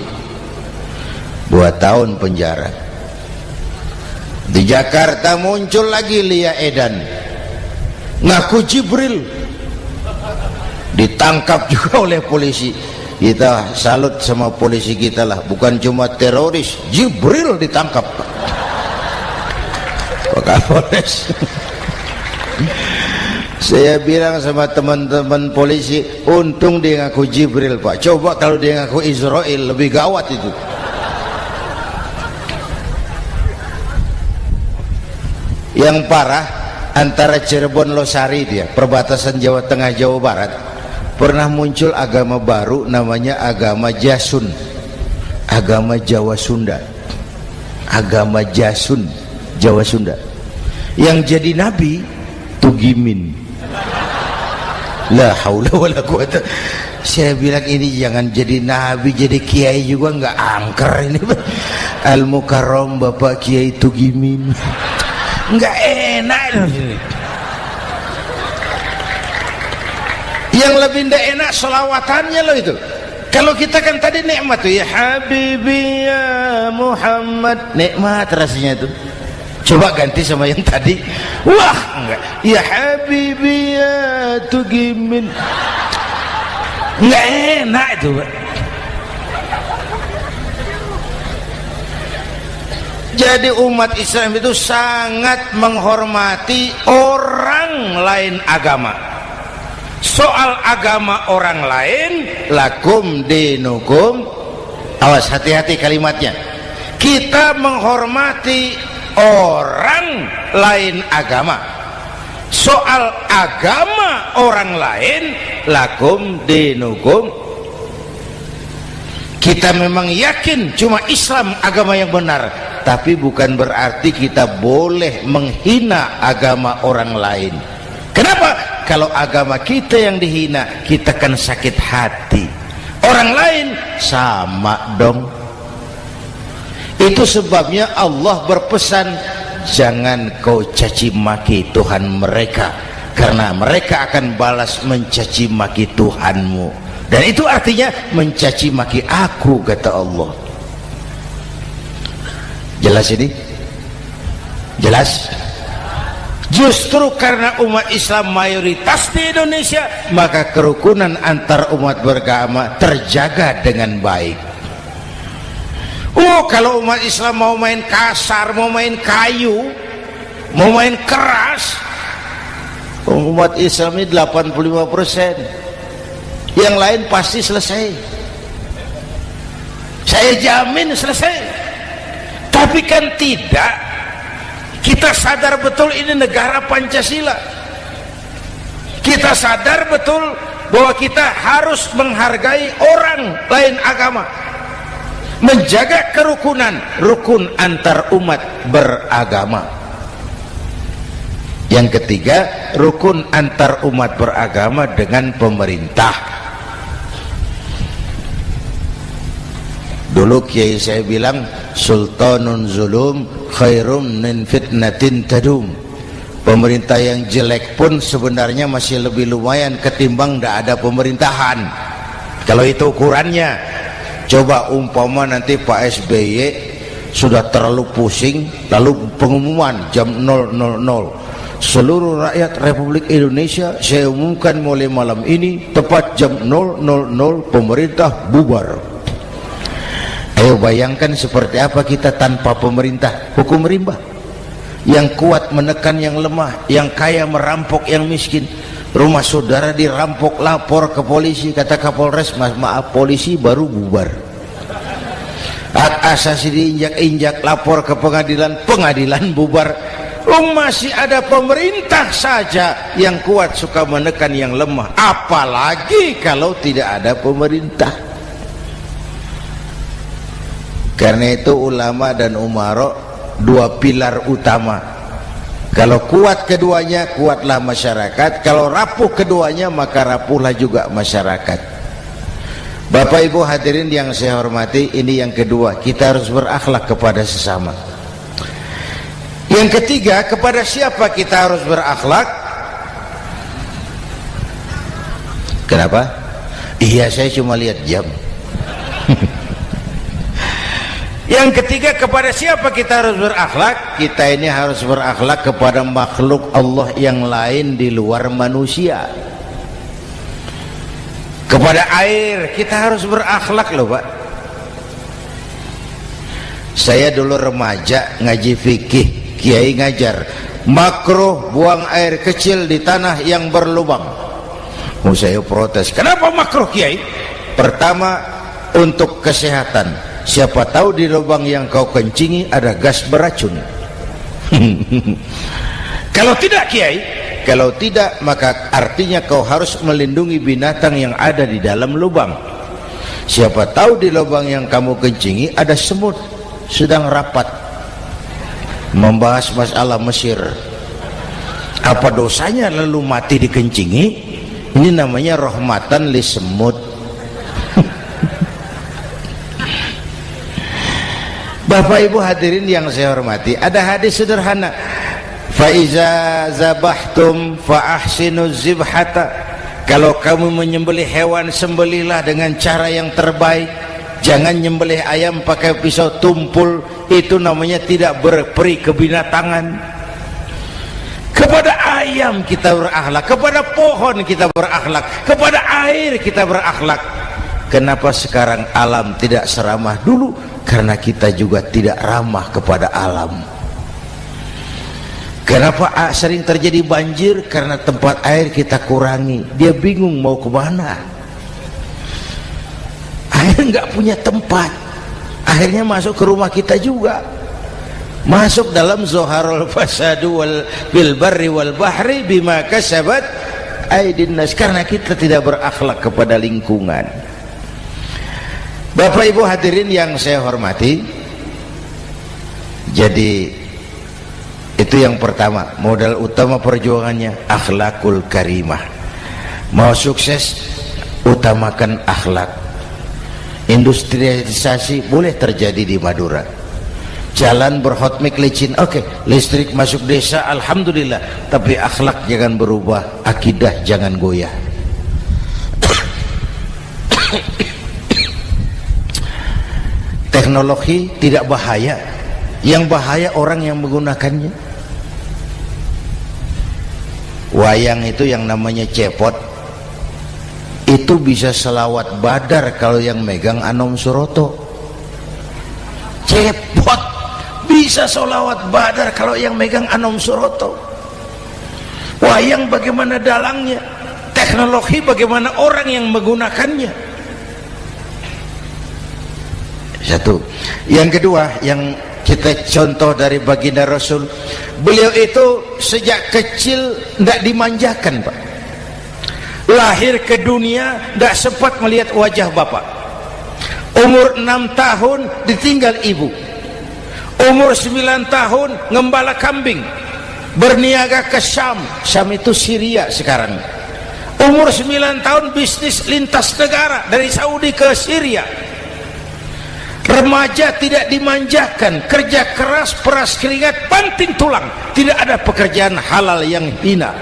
2 tahun penjara. Di Jakarta muncul lagi Lia Edan, ngaku Jibril, ditangkap juga oleh polisi. Kita salut sama polisi kita lah, bukan cuma teroris, Jibril ditangkap Pak Kapolres. Saya bilang sama teman-teman polisi, untung dia ngaku Jibril, Pak. Coba kalau dia ngaku Israel, lebih gawat itu. Yang parah, antara Cirebon Losari, dia perbatasan Jawa Tengah Jawa Barat, pernah muncul agama baru namanya agama Jasun, agama Jawa Sunda, agama Jasun Jawa Sunda. Yang jadi nabi Tugimin. La haula wala quwata. Saya bilang ini jangan jadi nabi, jadi kiai juga nggak angker ini. Al Mukarram Bapak Kiai Tugimin, nggak enak. Yang lebih nggak enak selawatannya loh itu. Kalau kita kan tadi nikmat tuh, ya Habibi ya Muhammad, nikmat rasanya itu. Coba ganti sama yang tadi, wah enggak, ya Habibi ya Tugimin, enggak enak itu, Pak. Jadi umat Islam itu sangat menghormati orang lain agama. Soal agama orang lain, lakum dinukum, awas hati-hati kalimatnya. Kita menghormati orang lain agama. Soal agama orang lain, lakum dinukum. Kita memang yakin cuma Islam agama yang benar, tapi bukan berarti kita boleh menghina agama orang lain. Kenapa? Kalau agama kita yang dihina, kita kan sakit hati. Orang lain sama dong. Itu sebabnya Allah berpesan, jangan kau caci maki Tuhan mereka, karena mereka akan balas mencaci maki Tuhanmu. Dan itu artinya mencaci maki aku, kata Allah. Jelas ini? Jelas? Justru karena umat Islam mayoritas di Indonesia, maka kerukunan antar umat beragama terjaga dengan baik. Oh, kalau umat Islam mau main kasar, mau main kayu, mau main keras, umat Islam ini 85%, yang lain pasti selesai. Saya jamin selesai. Tapi kan tidak. Kita sadar betul ini negara Pancasila. Kita sadar betul bahwa kita harus menghargai orang lain agama, menjaga kerukunan, rukun antar umat beragama. Yang ketiga, rukun antar umat beragama dengan pemerintah. Dulu kiai saya bilang, sultanun zulum khairum min fitnatin tadum. Pemerintah yang jelek pun sebenarnya masih lebih lumayan ketimbang tidak ada pemerintahan. Kalau itu ukurannya. Coba umpama nanti Pak SBY sudah terlalu pusing, lalu pengumuman jam 000, seluruh rakyat Republik Indonesia saya umumkan mulai malam ini tepat jam 000 pemerintah bubar. Ayo bayangkan seperti apa kita tanpa pemerintah. Hukum rimba, yang kuat menekan yang lemah, yang kaya merampok yang miskin. Rumah saudara dirampok, lapor ke polisi, kata Kapolres, maaf polisi baru bubar. Hak asasi diinjak-injak, lapor ke pengadilan, pengadilan bubar. Masih ada pemerintah saja yang kuat suka menekan yang lemah, apalagi kalau tidak ada pemerintah. Karena itu ulama dan umara dua pilar utama. Kalau kuat keduanya, kuatlah masyarakat. Kalau rapuh keduanya, maka rapuhlah juga masyarakat. Bapak Ibu hadirin yang saya hormati, ini yang kedua, kita harus berakhlak kepada sesama. Yang ketiga, kepada siapa kita harus berakhlak? Kenapa? Iya, saya cuma lihat jam. Yang ketiga, kepada siapa kita harus berakhlak? Kita ini harus berakhlak kepada makhluk Allah yang lain di luar manusia. Kepada air kita harus berakhlak loh Pak. Saya dulu remaja ngaji fikih, kiai ngajar makruh buang air kecil di tanah yang berlubang. Saya protes, kenapa makruh kiai? Pertama, untuk kesehatan. Siapa tahu di lubang yang kau kencingi ada gas beracun. Kalau tidak kiai, kalau tidak maka artinya kau harus melindungi binatang yang ada di dalam lubang. Siapa tahu di lubang yang kamu kencingi ada semut sedang rapat membahas masalah Mesir. Apa dosanya lalu mati dikencingi? Ini namanya rahmatan li semut. Bapak Ibu hadirin yang saya hormati, ada hadis sederhana, fa iza zabahtum fa ahsinu zibhata. Kalau kamu menyembelih hewan, sembelihlah dengan cara yang terbaik. Jangan nyembelih ayam pakai pisau tumpul, itu namanya tidak berperi kebinatangan. Kepada ayam kita berakhlak, kepada pohon kita berakhlak, kepada air kita berakhlak. Kenapa sekarang alam tidak seramah dulu? Karena kita juga tidak ramah kepada alam. Kenapa sering terjadi banjir? Karena tempat air kita kurangi. Dia bingung mau kemana. Air nggak punya tempat. Akhirnya masuk ke rumah kita juga. Masuk dalam zoharul fasadu bil barri wal bahri bima kasabat aydin nas. Karena kita tidak berakhlak kepada lingkungan. Bapak Ibu hadirin yang saya hormati, jadi itu yang pertama, modal utama perjuangannya akhlakul karimah. Mau sukses, utamakan akhlak. Industrialisasi boleh terjadi di Madura, jalan berhotmik licin, oke. Listrik masuk desa, alhamdulillah. Tapi akhlak jangan berubah, akidah jangan goyah. Teknologi tidak bahaya, yang bahaya orang yang menggunakannya. Wayang itu yang namanya cepot itu bisa selawat badar kalau yang megang Anom Suroto. Cepot bisa selawat badar kalau yang megang Anom Suroto. Wayang bagaimana dalangnya, teknologi bagaimana orang yang menggunakannya. Satu. Yang kedua yang kita contoh dari baginda Rasul, beliau itu sejak kecil tidak dimanjakan, Pak. Lahir ke dunia tidak sempat melihat wajah bapak. Umur 6 tahun ditinggal ibu. Umur 9 tahun ngembala kambing, berniaga ke Syam. Syam itu Syria sekarang. Umur 9 tahun bisnis lintas negara dari Saudi ke Syria. Remaja tidak dimanjakan, kerja keras, peras keringat, banting tulang, tidak ada pekerjaan halal yang hina.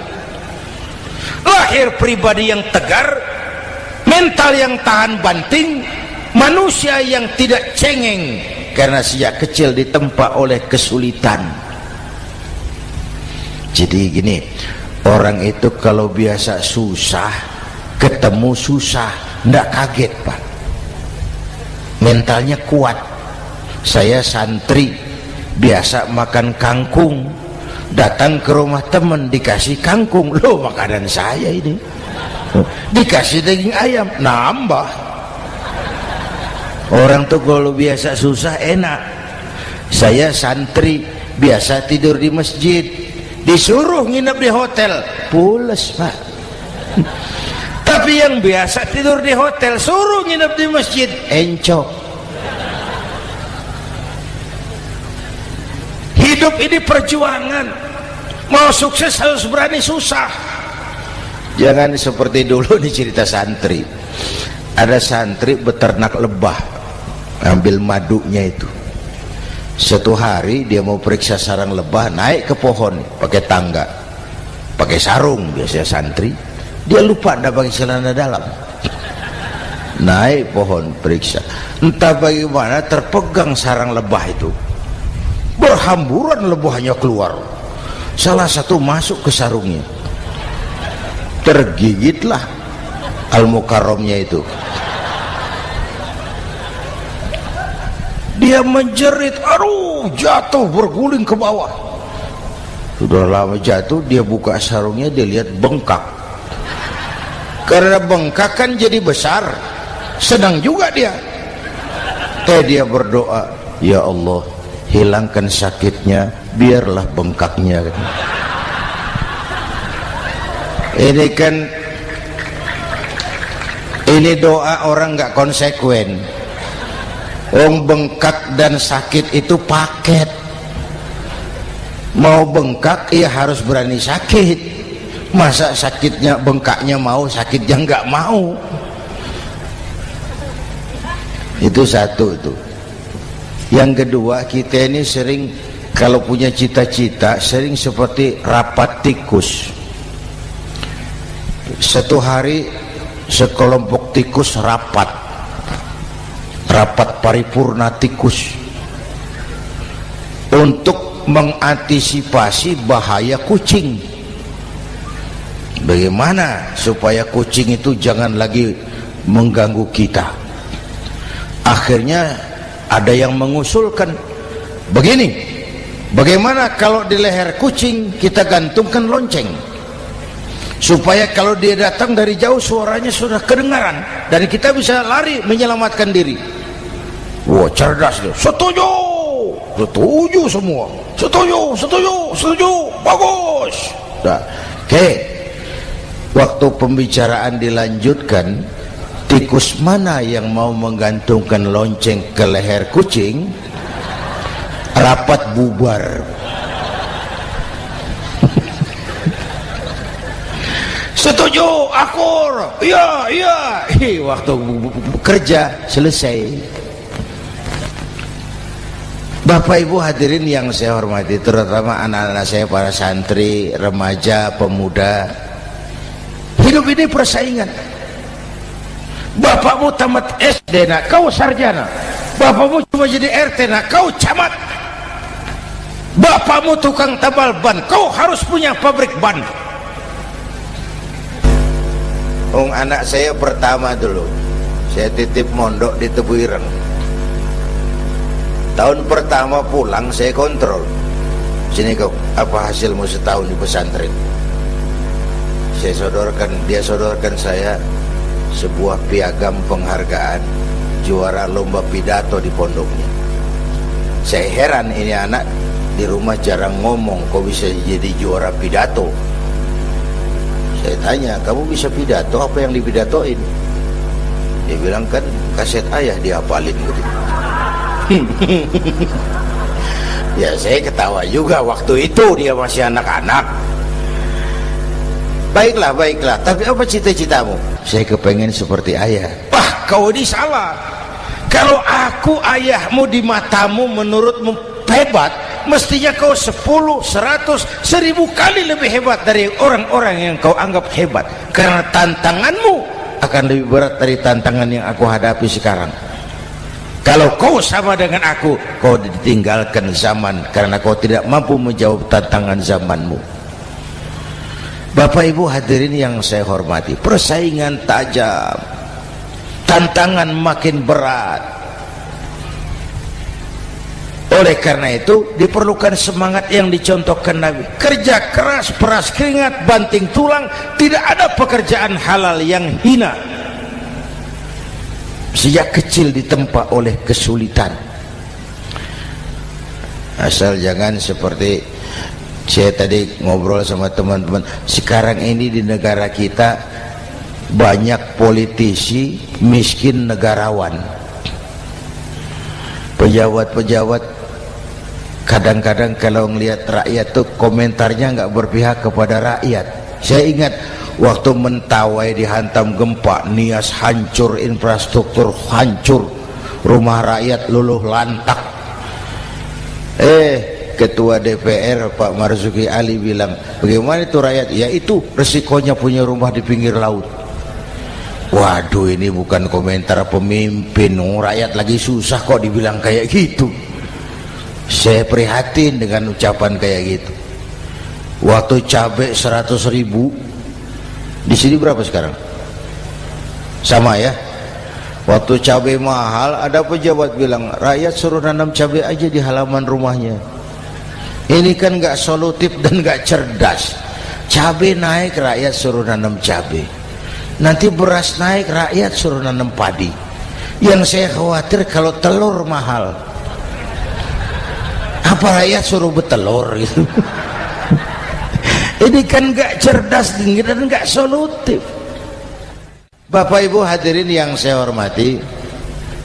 Lahir pribadi yang tegar, mental yang tahan banting, manusia yang tidak cengeng karena sejak kecil ditempa oleh kesulitan. Jadi gini, orang itu kalau biasa susah, ketemu susah, tidak kaget, Pak. Mentalnya kuat. Saya santri biasa makan kangkung, datang ke rumah teman dikasih kangkung, loh makanan saya ini, dikasih daging ayam, nambah. Orang tuh kalau biasa susah enak. Saya santri biasa tidur di masjid, disuruh nginep di hotel, pules, Pak. Tapi yang biasa tidur di hotel suruh nginep di masjid, encok. Hidup ini perjuangan. Mau sukses harus berani susah. Jangan seperti dulu nih cerita santri. Ada santri beternak lebah, ambil madunya itu. Satu hari dia mau periksa sarang lebah, naik ke pohon pakai tangga, pakai sarung biasanya santri. Dia lupa ada pakai celana dalam. Naik pohon periksa, entah bagaimana terpegang sarang lebah itu. Berhamburan lebahnya keluar. Salah satu masuk ke sarungnya. Tergigitlah Al-Mukarramnya itu. Dia menjerit, aduh, jatuh berguling ke bawah. Sudah lama jatuh, dia buka sarungnya, dia lihat bengkak. Karena bengkak kan jadi besar, senang juga dia. Dia berdoa, ya Allah, hilangkan sakitnya, biarlah bengkaknya. Ini doa orang nggak konsekuen. Bengkak dan sakit itu paket. Mau bengkak ya harus berani sakit. Masa sakitnya bengkaknya mau, sakitnya nggak mau. Itu satu itu. Yang kedua, kita ini sering kalau punya cita-cita sering seperti rapat tikus. Satu hari sekelompok tikus rapat paripurna tikus untuk mengantisipasi bahaya kucing. Bagaimana supaya kucing itu jangan lagi mengganggu kita? Akhirnya ada yang mengusulkan begini, bagaimana kalau di leher kucing kita gantungkan lonceng, supaya kalau dia datang dari jauh suaranya sudah kedengaran dan kita bisa lari menyelamatkan diri. Wah, cerdas dia. Setuju, setuju semua. Setuju, bagus. Nah, oke. Waktu pembicaraan dilanjutkan, tikus mana yang mau menggantungkan lonceng ke leher kucing? Rapat bubar. Setuju, akur. Iya. Waktu kerja selesai. Bapak Ibu hadirin yang saya hormati, terutama anak-anak saya, para santri, remaja, pemuda. Hidup ini persaingan. Bapakmu tamat SD, nak, kau sarjana. Bapakmu cuma jadi RT, nak, kau camat. Bapakmu tukang tambal ban, kau harus punya pabrik ban. Anak saya pertama dulu saya titip mondok di Tebu Ireng. Tahun pertama pulang saya kontrol, sini kau, apa hasilmu setahun di pesantren? Dia sodorkan saya sebuah piagam penghargaan juara lomba pidato di pondoknya. Saya heran, ini anak di rumah jarang ngomong, kok bisa jadi juara pidato? Saya tanya, kamu bisa pidato, apa yang dipidatoin? Dia bilang, kan kaset ayah dihafalin gitu. Ya saya ketawa juga, waktu itu dia masih anak-anak. Baiklah, tapi apa cita-citamu? Saya kepengen seperti ayah. Wah, kau ini salah. Kalau aku ayahmu di matamu menurutmu hebat, mestinya kau 10, 100, 1000 kali lebih hebat dari orang-orang yang kau anggap hebat. Karena tantanganmu akan lebih berat dari tantangan yang aku hadapi sekarang. Kalau kau sama dengan aku, kau ditinggalkan zaman karena kau tidak mampu menjawab tantangan zamanmu. Bapak Ibu hadirin yang saya hormati, persaingan tajam, tantangan makin berat. Oleh karena itu diperlukan semangat yang dicontohkan Nabi. Kerja keras, peras keringat, banting tulang. Tidak ada pekerjaan halal yang hina. Sejak kecil ditempa oleh kesulitan. Asal jangan seperti saya tadi ngobrol sama teman-teman, sekarang ini di negara kita banyak politisi miskin negarawan. Pejabat-pejabat kadang-kadang kalau ngelihat rakyat tuh komentarnya nggak berpihak kepada rakyat. Saya ingat waktu Mentawai dihantam gempa, Nias hancur, infrastruktur hancur, rumah rakyat luluh lantak. Ketua DPR Pak Marzuki Ali bilang, bagaimana itu rakyat? Ya itu resikonya punya rumah di pinggir laut. Waduh, ini bukan komentar pemimpin, rakyat lagi susah kok dibilang kayak gitu. Saya prihatin dengan ucapan kayak gitu. Waktu cabai 100.000, di sini berapa sekarang? Sama ya. Waktu cabai mahal, ada pejabat bilang, rakyat suruh nanam cabai aja di halaman rumahnya. Ini kan nggak solutif dan nggak cerdas. Cabai naik, rakyat suruh nanam cabai. Nanti beras naik, rakyat suruh nanam padi. Yang saya khawatir kalau telur mahal, apa rakyat suruh betelur gitu? Ini kan nggak cerdas dan nggak solutif. Bapak Ibu hadirin yang saya hormati,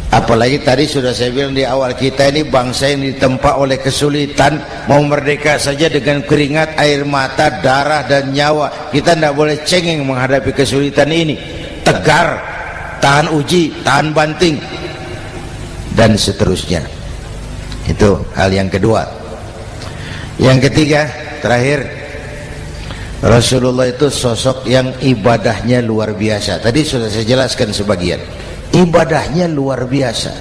apalagi tadi sudah saya bilang di awal, kita ini bangsa yang ditempa oleh kesulitan. Mau merdeka saja dengan keringat, air mata, darah dan nyawa. Kita tidak boleh cengeng menghadapi kesulitan ini. Tegar, tahan uji, tahan banting, dan seterusnya. Itu hal yang kedua. Yang ketiga, terakhir, Rasulullah itu sosok yang ibadahnya luar biasa. Tadi sudah saya jelaskan sebagian. Ibadahnya luar biasa.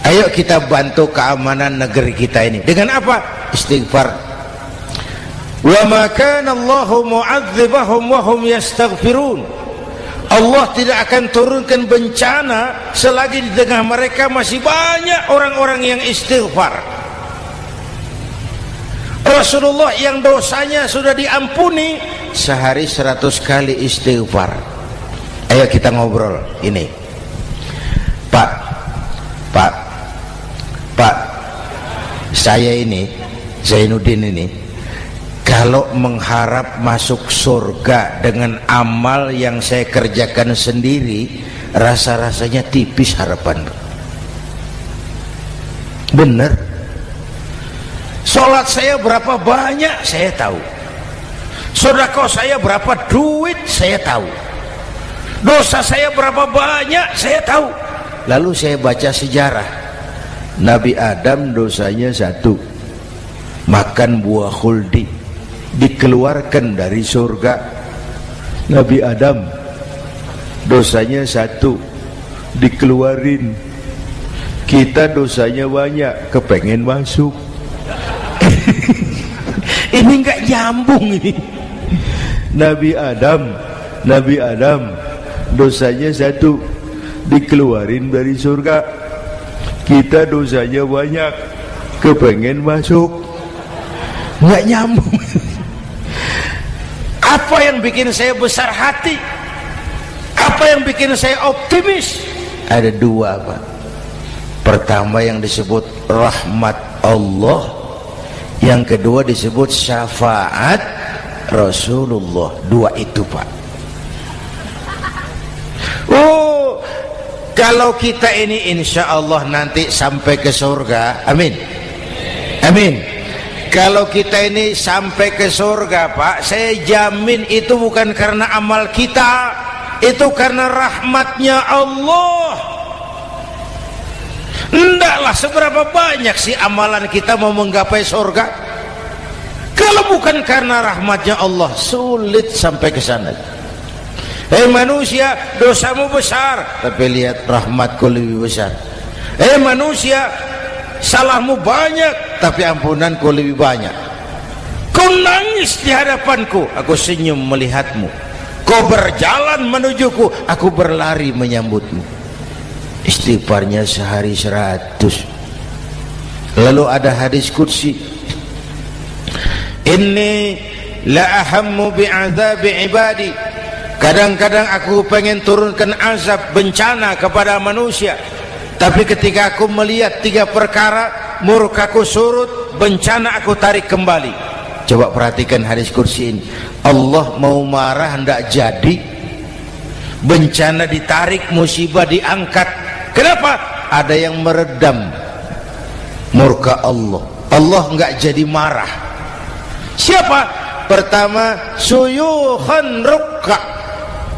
Ayo kita bantu keamanan negeri kita ini. Dengan apa? Istighfar. Wa ma kana Allahu mu'adzibahum wa hum yastaghfirun. Allah tidak akan turunkan bencana selagi di tengah mereka masih banyak orang-orang yang istighfar. Rasulullah yang dosanya sudah diampuni sehari 100 kali istighfar. Ayo kita ngobrol ini. Pak, saya ini Zainuddin ini, kalau mengharap masuk surga dengan amal yang saya kerjakan sendiri, rasa-rasanya tipis harapan. Bener. Sholat saya berapa banyak saya tahu. Sedekah saya berapa duit saya tahu. Dosa saya berapa banyak saya tahu. Lalu saya baca sejarah. Nabi Adam dosanya 1, makan buah khuldi, dikeluarkan dari surga. Nabi Adam dosanya 1, dikeluarin. Kita dosanya banyak, kepengen masuk. Ini enggak nyambung ini. Nabi Adam Nabi Adam dosanya satu, dikeluarin dari surga. Kita dosanya banyak, kepengen masuk, nggak nyambung. Apa yang bikin saya besar hati? Apa yang bikin saya optimis? Ada dua, Pak. Pertama yang disebut rahmat Allah, yang kedua disebut syafaat Rasulullah. Dua itu, Pak. Oh, kalau kita ini insya Allah nanti sampai ke surga, amin, amin. Kalau kita ini sampai ke surga, Pak, saya jamin itu bukan karena amal kita, itu karena rahmatnya Allah. Ndaklah seberapa banyak sih amalan kita mau menggapai surga. Kalau bukan karena rahmatnya Allah, sulit sampai ke sana. Hei manusia, dosamu besar, tapi lihat rahmatku lebih besar. Hei manusia, salahmu banyak, tapi ampunanku lebih banyak. Kau nangis di hadapanku, aku senyum melihatmu. Kau berjalan menujuku, aku berlari menyambutmu. Istighfarnya sehari 100. Lalu ada hadis qudsi, inni la ahammu bi'adzabi ibadi. Kadang-kadang aku pengen turunkan azab, bencana kepada manusia, tapi ketika aku melihat 3 perkara, murkaku surut, bencana aku tarik kembali. Coba perhatikan hadis kursi ini. Allah mau marah hendak jadi, bencana ditarik, musibah diangkat. Kenapa? Ada yang meredam murka Allah. Allah enggak jadi marah. Siapa? Pertama, suyukhan rukka.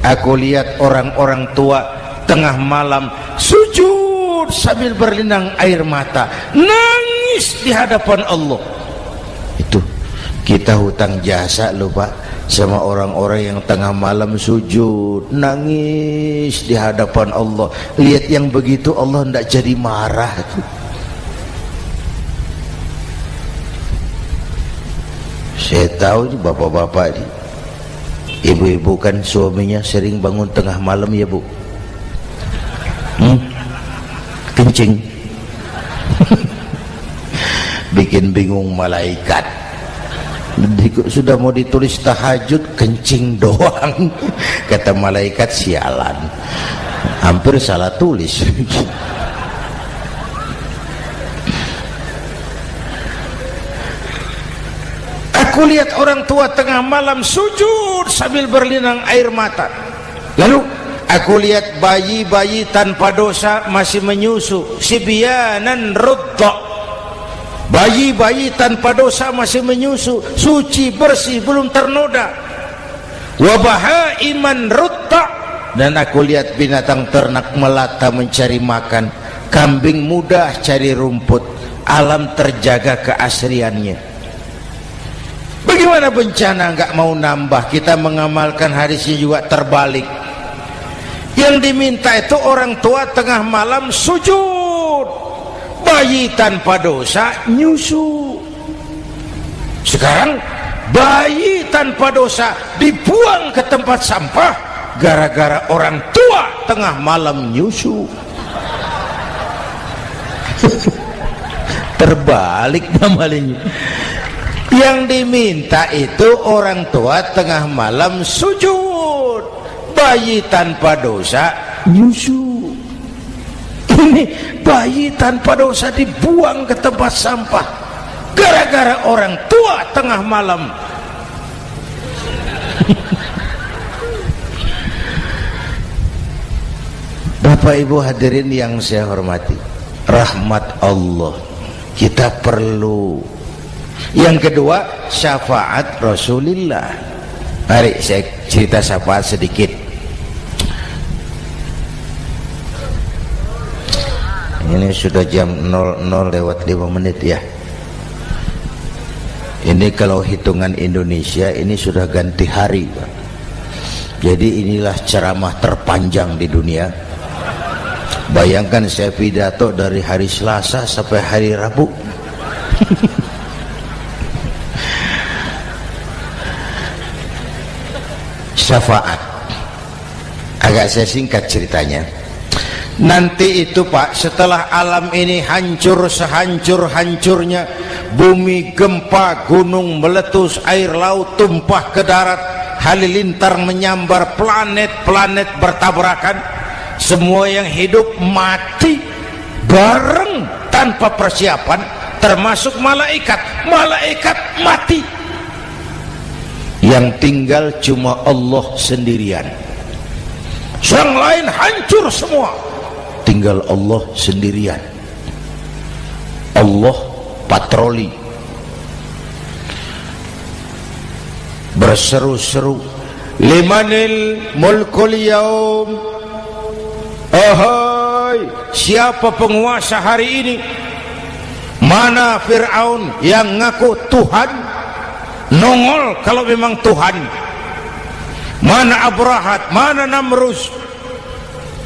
Aku lihat orang-orang tua tengah malam sujud sambil berlinang air mata, nangis di hadapan Allah. Itu kita hutang jasa loh, Pak, sama orang-orang yang tengah malam sujud nangis di hadapan Allah. Lihat yang begitu Allah tidak jadi marah. Saya tahu nih bapak-bapak ini, ibu-ibu kan suaminya sering bangun tengah malam ya, Bu. Kencing. Bikin bingung malaikat. Sudah mau ditulis tahajud, kencing doang. Kata malaikat, sialan, hampir salah tulis. Aku lihat orang tua tengah malam sujud sambil berlinang air mata. Lalu aku lihat bayi-bayi tanpa dosa masih menyusu, sibyanan rudda. Bayi-bayi tanpa dosa masih menyusu, suci bersih, belum ternoda. Wa bahaiman rudda. Dan aku lihat binatang ternak melata mencari makan, kambing muda cari rumput, alam terjaga keasriannya. Bagaimana bencana enggak mau nambah? Kita mengamalkan hadisnya juga terbalik. Yang diminta itu orang tua tengah malam sujud, bayi tanpa dosa nyusu. Sekarang bayi tanpa dosa dibuang ke tempat sampah gara-gara orang tua tengah malam nyusu. Terbalik namanya. Yang diminta itu orang tua tengah malam sujud, bayi tanpa dosa nyusu. Ini bayi tanpa dosa dibuang ke tempat sampah gara-gara orang tua tengah malam. Bapak Ibu hadirin yang saya hormati, rahmat Allah kita perlu. Yang kedua, syafaat Rasulullah. Mari saya cerita syafaat sedikit. Ini sudah jam 00:05 ya. Ini kalau hitungan Indonesia ini sudah ganti hari, Pak. Jadi inilah ceramah terpanjang di dunia. Bayangkan saya pidato dari hari Selasa sampai hari Rabu. Syafaat. Agak saya singkat ceritanya. Nanti itu Pak, setelah alam ini hancur sehancur-hancurnya, bumi gempa, gunung meletus, air laut tumpah ke darat, halilintar menyambar, planet-planet bertabrakan, semua yang hidup mati bareng tanpa persiapan, termasuk malaikat mati. Yang tinggal cuma Allah sendirian. Yang lain hancur semua, tinggal Allah sendirian. Allah patroli, berseru-seru, limanil mulkul yaum, ahai, siapa penguasa hari ini? Mana Fir'aun yang ngaku Tuhan? Nongol kalau memang Tuhan. Mana Abrahat, mana Namrus,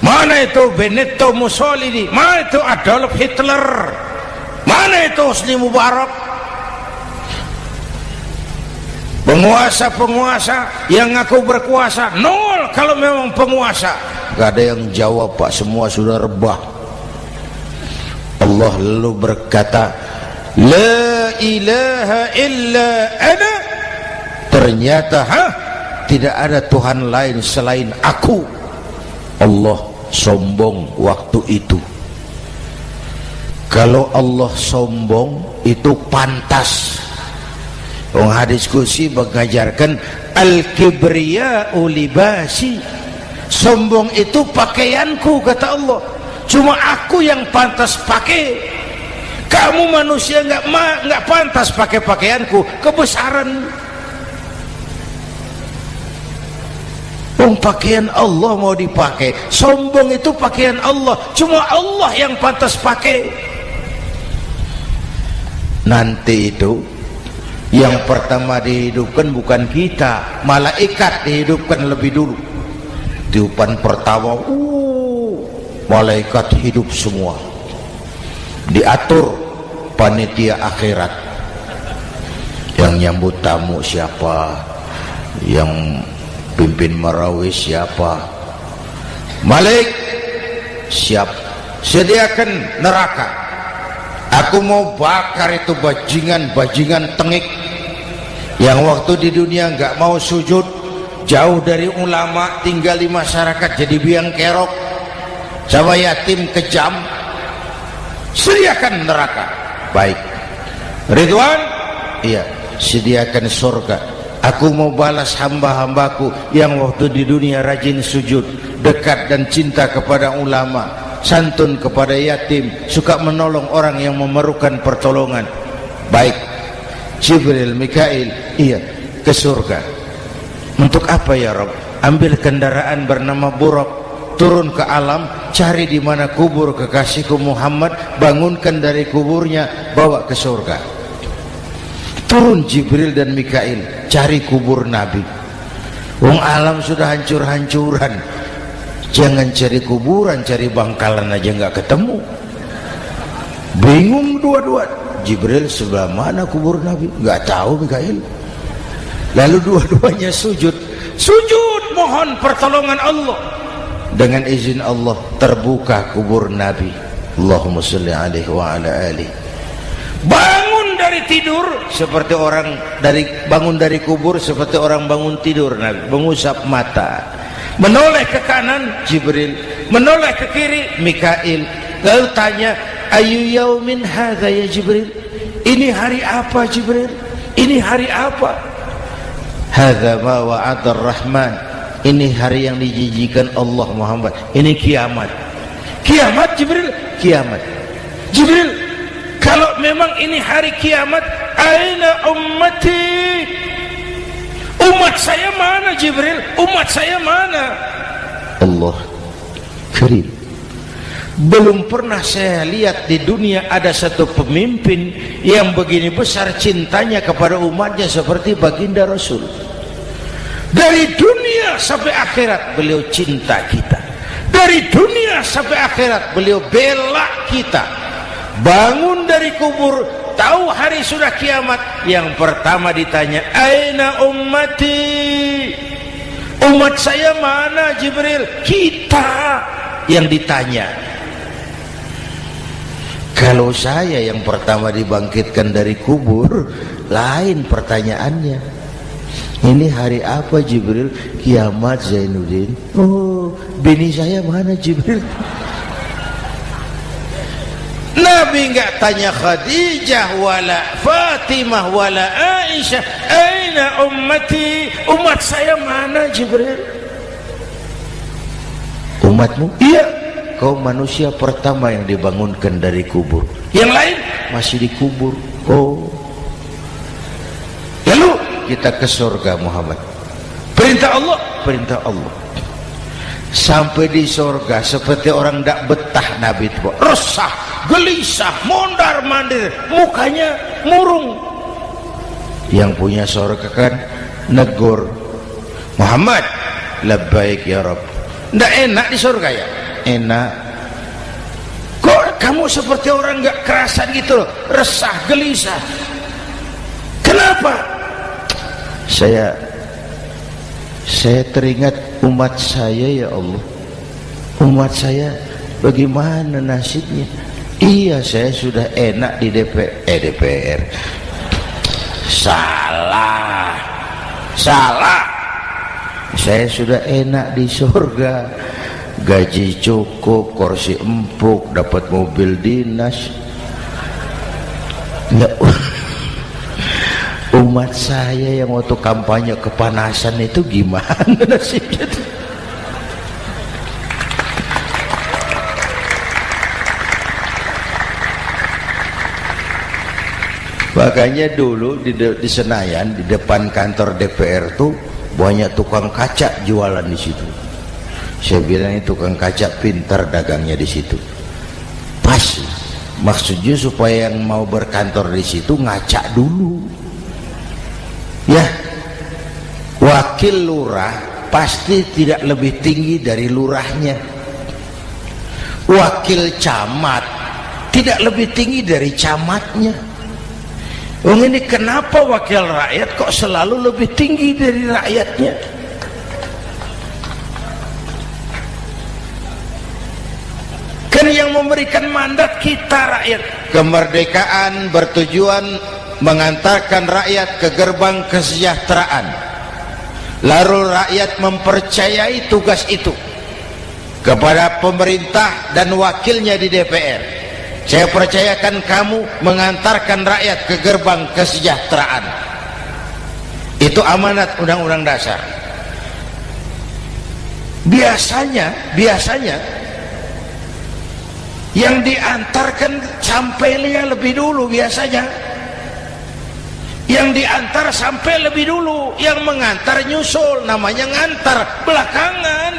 mana itu Benito Mussolini, mana itu Adolf Hitler, mana itu Hosni Mubarak? Penguasa-penguasa yang ngaku berkuasa, nol kalau memang penguasa. Gak ada yang jawab Pak, semua sudah rebah. Allah lalu berkata, la ilaha illa ana. Ternyata tidak ada Tuhan lain selain aku. Allah sombong waktu itu. Kalau Allah sombong itu pantas. Hadis qudsi mengajarkan al-kibriya'u libasi, sombong itu pakaianku, kata Allah. Cuma aku yang pantas pakai. Kamu manusia nggak pantas pakai pakaianku, kebesaran. Pakaian Allah mau dipakai, sombong itu pakaian Allah, cuma Allah yang pantas pakai. Nanti itu yang pertama dihidupkan bukan kita, malaikat dihidupkan lebih dulu. Tiupan pertama, malaikat hidup semua, diatur panitia akhirat. Yang nyambut tamu siapa, yang pimpin marawis siapa, Malik siap, sediakan neraka, aku mau bakar itu bajingan tengik yang waktu di dunia nggak mau sujud, jauh dari ulama, tinggal di masyarakat jadi biang kerok, sama yatim kejam. Sediakan neraka. Baik Ridwan, iya, sediakan surga. Aku mau balas hamba-hambaku yang waktu di dunia rajin sujud, dekat dan cinta kepada ulama, santun kepada yatim, suka menolong orang yang memerlukan pertolongan. Baik Jibril, Mikail, iya, ke surga. Untuk apa ya Rabb? Ambil kendaraan bernama Buraq, turun ke alam, cari di mana kubur kekasihku Muhammad, bangunkan dari kuburnya, bawa ke surga. Turun Jibril dan Mikail, cari kubur Nabi. Wong alam sudah hancur-hancuran, jangan cari kuburan, cari bangkalan aja nggak ketemu. Bingung dua-dua. Jibril, sebelah mana kubur Nabi? Nggak tahu Mikail. Lalu dua-duanya sujud mohon pertolongan Allah. Dengan izin Allah terbuka kubur Nabi. Allahumma sholli alaihi wa ala alihi. Bangun dari tidur seperti orang bangun dari kubur seperti orang bangun tidur, Nabi mengusap mata, menoleh ke kanan Jibril, menoleh ke kiri Mikail, lalu tanya, ayu yaumin hadza ya Jibril, ini hari apa Jibril, ini hari apa? Hadza ma wa'ada ar-Rahman, ini hari yang dijanjikan Allah Muhammad, ini kiamat. Kiamat Jibril, kiamat. Jibril, kalau memang ini hari kiamat, aina ummati? Umat saya mana Jibril? Umat saya mana? Allah Karim. Belum pernah saya lihat di dunia ada satu pemimpin yang begini besar cintanya kepada umatnya seperti baginda Rasul. Dari dunia sampai akhirat beliau cinta kita. Dari dunia sampai akhirat beliau bela kita. Bangun dari kubur, tahu hari sudah kiamat, yang pertama ditanya, aina ummati? Umat saya mana Jibril? Kita yang ditanya. Kalau saya yang pertama dibangkitkan dari kubur, lain pertanyaannya. Ini hari apa Jibril? Kiamat Zainuddin. Oh, bini saya mana Jibril? Nabi enggak tanya Khadijah wala Fatimah wala Aisyah, aina ummati? Umat saya mana Jibril? Umatmu? Iya. Kau manusia pertama yang dibangunkan dari kubur. Yang lain masih dikubur. Oh. Lalu kita ke surga Muhammad. Perintah Allah, perintah Allah. Sampai di surga seperti orang tidak betah Nabi itu, resah, gelisah, mondar mandir, mukanya murung. Yang punya surga kan negur, Muhammad, labbaik ya Rabb. Tidak enak di surga ya? Enak. Kok kamu seperti orang nggak kerasan gitu loh, resah, gelisah. Kenapa? Saya teringat umat saya ya Allah. Umat saya bagaimana nasibnya? Iya, saya sudah enak di DPR. Salah. Saya sudah enak di surga, gaji cukup, kursi empuk, dapat mobil dinas. Nggak. Umat saya yang waktu kampanye kepanasan itu gimana nasibnya tuh? Makanya dulu di Senayan, di depan kantor DPR tuh banyak tukang kaca jualan di situ. Saya bilang ini tukang kaca pintar dagangnya di situ. Pas, maksudnya supaya yang mau berkantor di situ ngaca dulu. Ya, wakil lurah pasti tidak lebih tinggi dari lurahnya. Wakil camat tidak lebih tinggi dari camatnya. Oh, ini kenapa wakil rakyat kok selalu lebih tinggi dari rakyatnya? Kan yang memberikan mandat kita rakyat. Kemerdekaan bertujuan mengantarkan rakyat ke gerbang kesejahteraan. Lalu rakyat mempercayai tugas itu kepada pemerintah dan wakilnya di DPR. Saya percayakan kamu mengantarkan rakyat ke gerbang kesejahteraan. Itu amanat Undang-Undang Dasar. Biasanya yang diantarkan sampai lebih dulu biasanya. Yang diantar sampai lebih dulu, yang mengantar nyusul, namanya ngantar belakangan.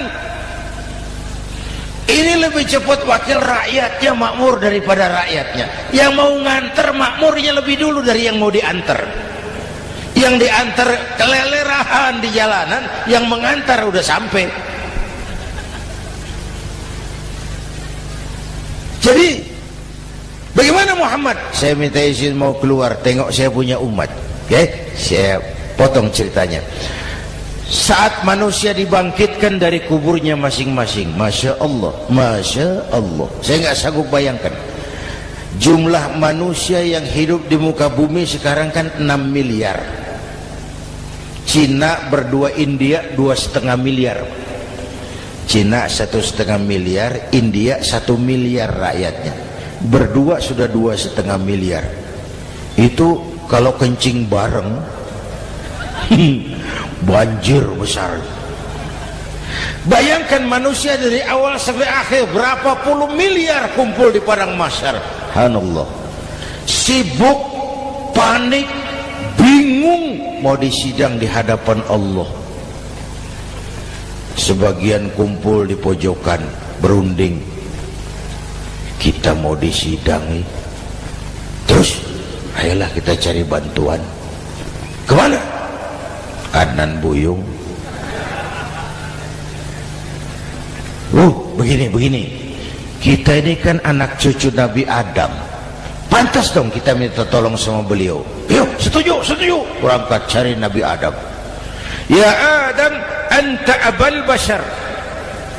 Ini lebih cepat wakil rakyatnya makmur daripada rakyatnya. Yang mau ngantar makmurnya lebih dulu dari yang mau diantar. Yang diantar kelelerahan di jalanan, yang mengantar udah sampai. Jadi bagaimana Muhammad? Saya minta izin mau keluar, tengok saya punya umat. Oke, saya potong ceritanya. Saat manusia dibangkitkan dari kuburnya masing-masing, Masya Allah, Masya Allah. Saya nggak sanggup bayangkan jumlah manusia yang hidup di muka bumi sekarang kan 6 miliar. Cina berdua, India 2,5 miliar. Cina 1,5 miliar, India 1 miliar rakyatnya. Berdua sudah 2,5 miliar. Itu kalau kencing bareng banjir besar. Bayangkan manusia dari awal sampai akhir berapa puluh miliar kumpul di padang mahsyar. Subhanallah. Sibuk, panik, bingung mau disidang di hadapan Allah. Sebagian kumpul di pojokan berunding, kita mau disidangi. Terus ayolah kita cari bantuan. Kemana? Adnan Buyung. Begini. Kita ini kan anak cucu Nabi Adam. Pantas dong kita minta tolong sama beliau. Yuk, setuju. Berangkat cari Nabi Adam. Ya Adam, anta abal bashar.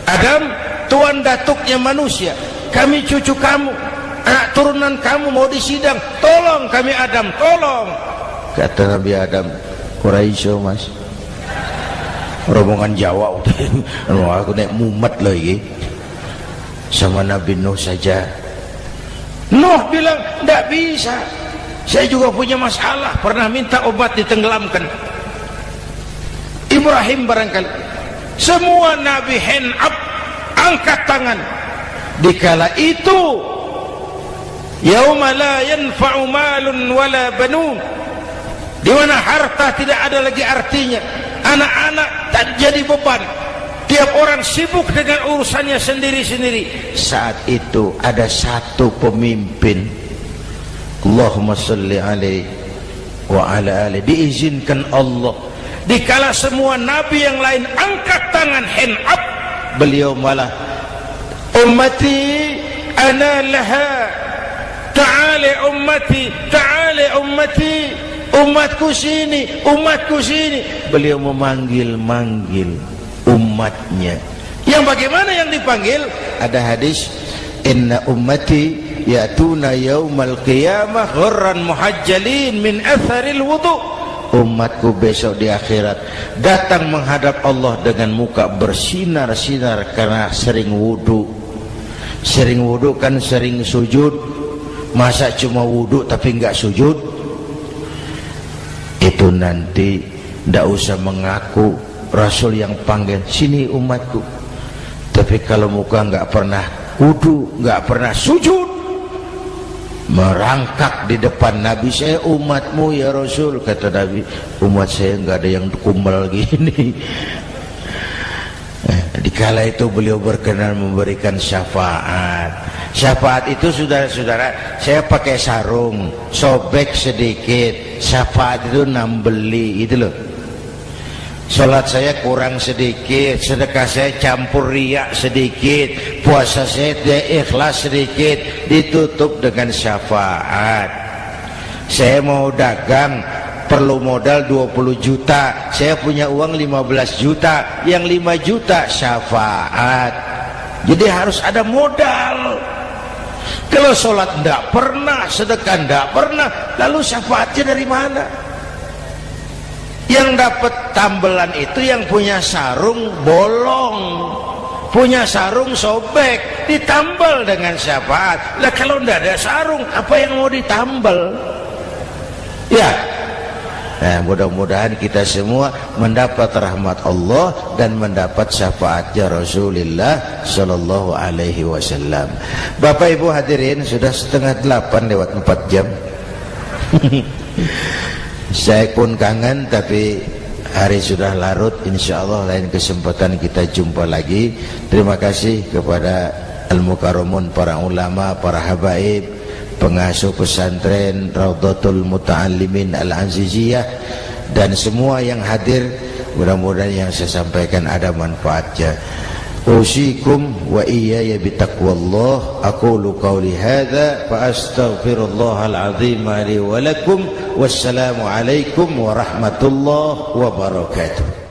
Adam, tuan datuknya manusia, kami cucu kamu, anak turunan kamu mau disidang, tolong kami Adam, tolong. Kata Nabi Adam, Quraisy mas, rombongan Jawa udah aku naik mumet lagi sama Nabi Nuh saja. Nuh bilang tidak bisa, saya juga punya masalah, pernah minta obat ditenggelamkan. Ibrahim barangkali, semua Nabi hand up, angkat tangan. Dikala itu yauma la yanfa'u malun wala banun, di mana harta tidak ada lagi artinya, anak-anak tak jadi beban, tiap orang sibuk dengan urusannya sendiri-sendiri. Saat itu ada satu pemimpin, Allahumma salli alaihi wa ala alihi, diizinkan Allah. Dikala semua nabi yang lain angkat tangan hand up, beliau malah ummati ana laha, ta'ali ummati, ta'ali ummati, umatku sini, umatku sini. Beliau memanggil-manggil umatnya. Yang bagaimana yang dipanggil? Ada hadis, inna ummati ya'tuna yaumal qiyamah ghurran muhajjalin min atharil wudu. Umatku besok di akhirat datang menghadap Allah dengan muka bersinar-sinar karena sering wudu. Sering wudu kan sering sujud. Masa cuma wudu tapi enggak sujud? Itu nanti enggak usah mengaku Rasul yang panggil, sini umatku. Tapi kalau muka enggak pernah wudu, enggak pernah sujud, merangkak di depan Nabi, saya umatmu ya Rasul. Kata Nabi, umat saya enggak ada yang kumbal gini. Dikala itu beliau berkenan memberikan syafaat. Syafaat itu saudara-saudara, saya pakai sarung, sobek sedikit, syafaat itu nambeli itu loh. Salat saya kurang sedikit, sedekah saya campur riak sedikit, puasa saya tidak ikhlas sedikit, ditutup dengan syafaat. Saya mau dagang, perlu modal 20 juta, saya punya uang 15 juta, yang 5 juta syafaat. Jadi harus ada modal. Kalau sholat tidak pernah, sedekah tidak pernah, lalu syafaatnya dari mana? Yang dapat tambelan itu yang punya sarung bolong, punya sarung sobek, ditambal dengan syafaat. Lah kalau tidak ada sarung, apa yang mau ditambal? Ya, nah, mudah-mudahan kita semua mendapat rahmat Allah dan mendapat syafaatnya Rasulullah Sallallahu Alaihi Wasallam. Bapak Ibu hadirin, sudah 7:30 lewat 4 jam. Saya pun kangen, tapi hari sudah larut. Insya Allah lain kesempatan kita jumpa lagi. Terima kasih kepada Al-Mukarramun, para ulama, para habaib, pengasuh pesantren Raudhatul Muta'allimin Al-Aziziyah, dan semua yang hadir. Mudah-mudahan yang saya sampaikan ada manfaatnya. Usikum wa iyaya bitaqwallah. Aqulu qawli hadza fa astaghfirullahal azim li wa lakum. Wassalamu alaikum warahmatullahi wabarakatuh.